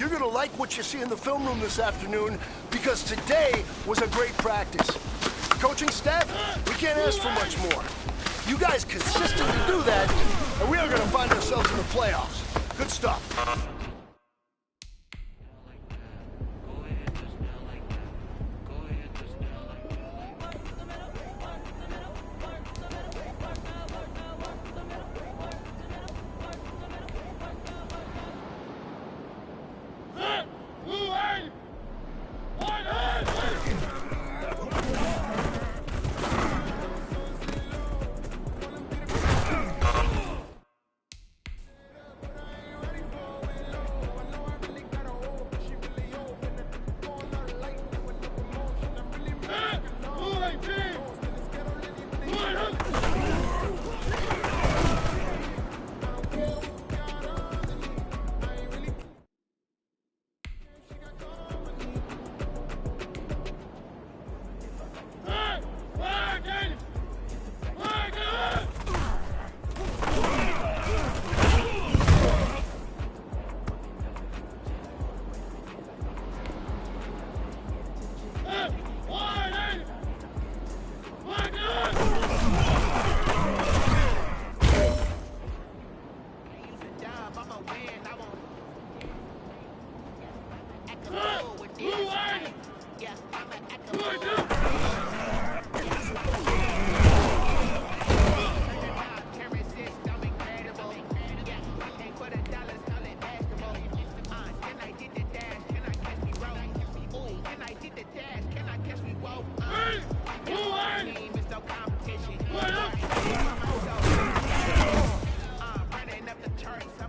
you're gonna like what you see in the film room this afternoon because today was a great practice. Coaching staff, we can't ask for much more. You guys consistently do that, and we are gonna find ourselves in the playoffs. Good stuff.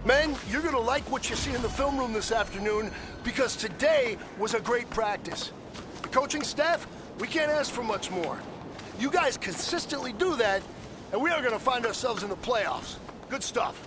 Men, you're gonna like what you see in the film room this afternoon because today was a great practice. The coaching staff, we can't ask for much more. You guys consistently do that, and we are gonna find ourselves in the playoffs. Good stuff.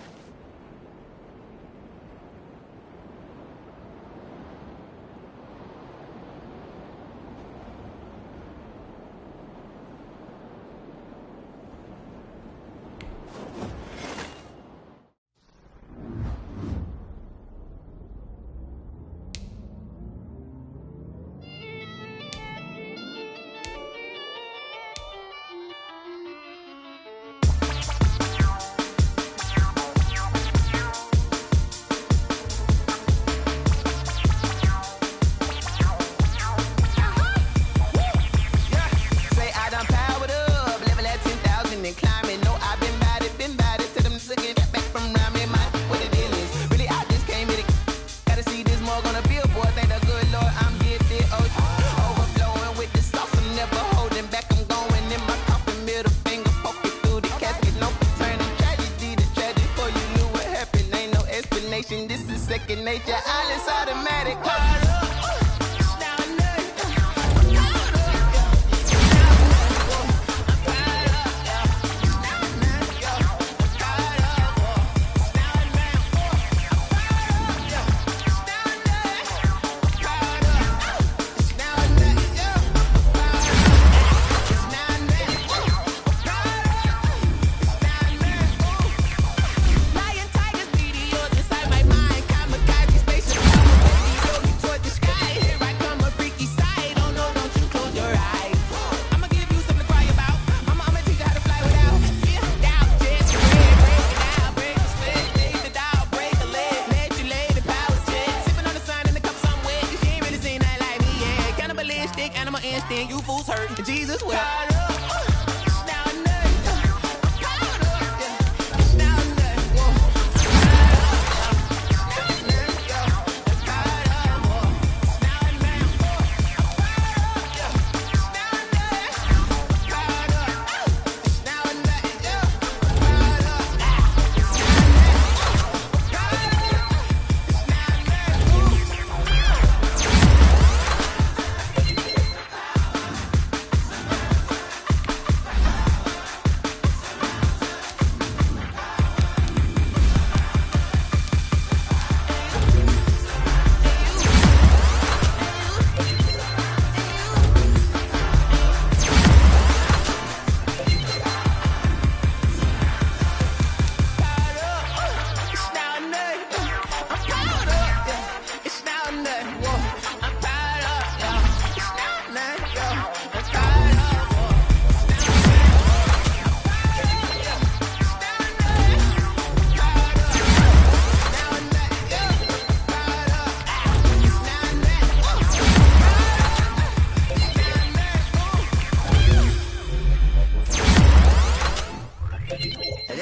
This is second nature, all is automatic.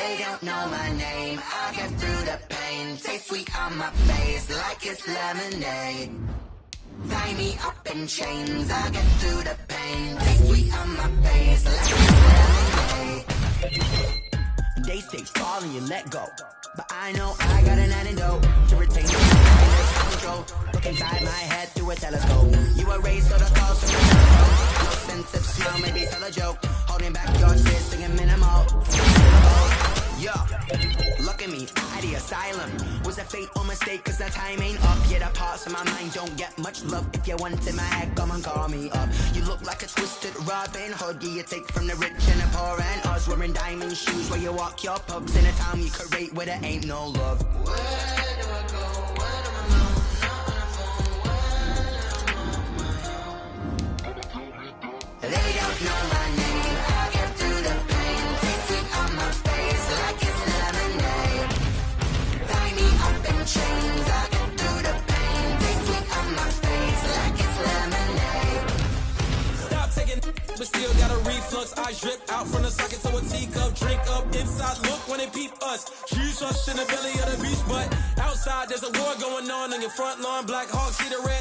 They don't know my name, I'll get through the pain. Taste sweet on my face like it's lemonade. Tie me up in chains, I'll get through the pain. Taste sweet on my face like it's lemonade. They say fall and you let go, but I know I got an antidote to retain control. Look inside my head through a telescope. You were raised so the calls from the telescope. No sense of smell, maybe tell a joke. Holding back your tears, singing minimal. Yeah, look at me, at the asylum. Was a fate or mistake, cause the time ain't up. Yeah, the parts of my mind don't get much love. If you wanted my head, come and call me up. You look like a twisted Robin Hood. Yeah, you take from the rich and the poor and us. Wearing diamond shoes where you walk your pugs. In a town you could rate where there ain't no love. Where do I go? Where do I know? They don't know my name, I'll get through the pain. Taste sweet on my face like it's lemonade. Tie me up in chains, I'll get through the pain. Taste sweet on my face like it's lemonade. Stop taking, but still got a reflux. I drip out from the socket to a teacup. Drink up inside, look when they peep us. Choose us in the belly of the beach, but outside there's a war going on your front lawn. Black Hawk, see the red.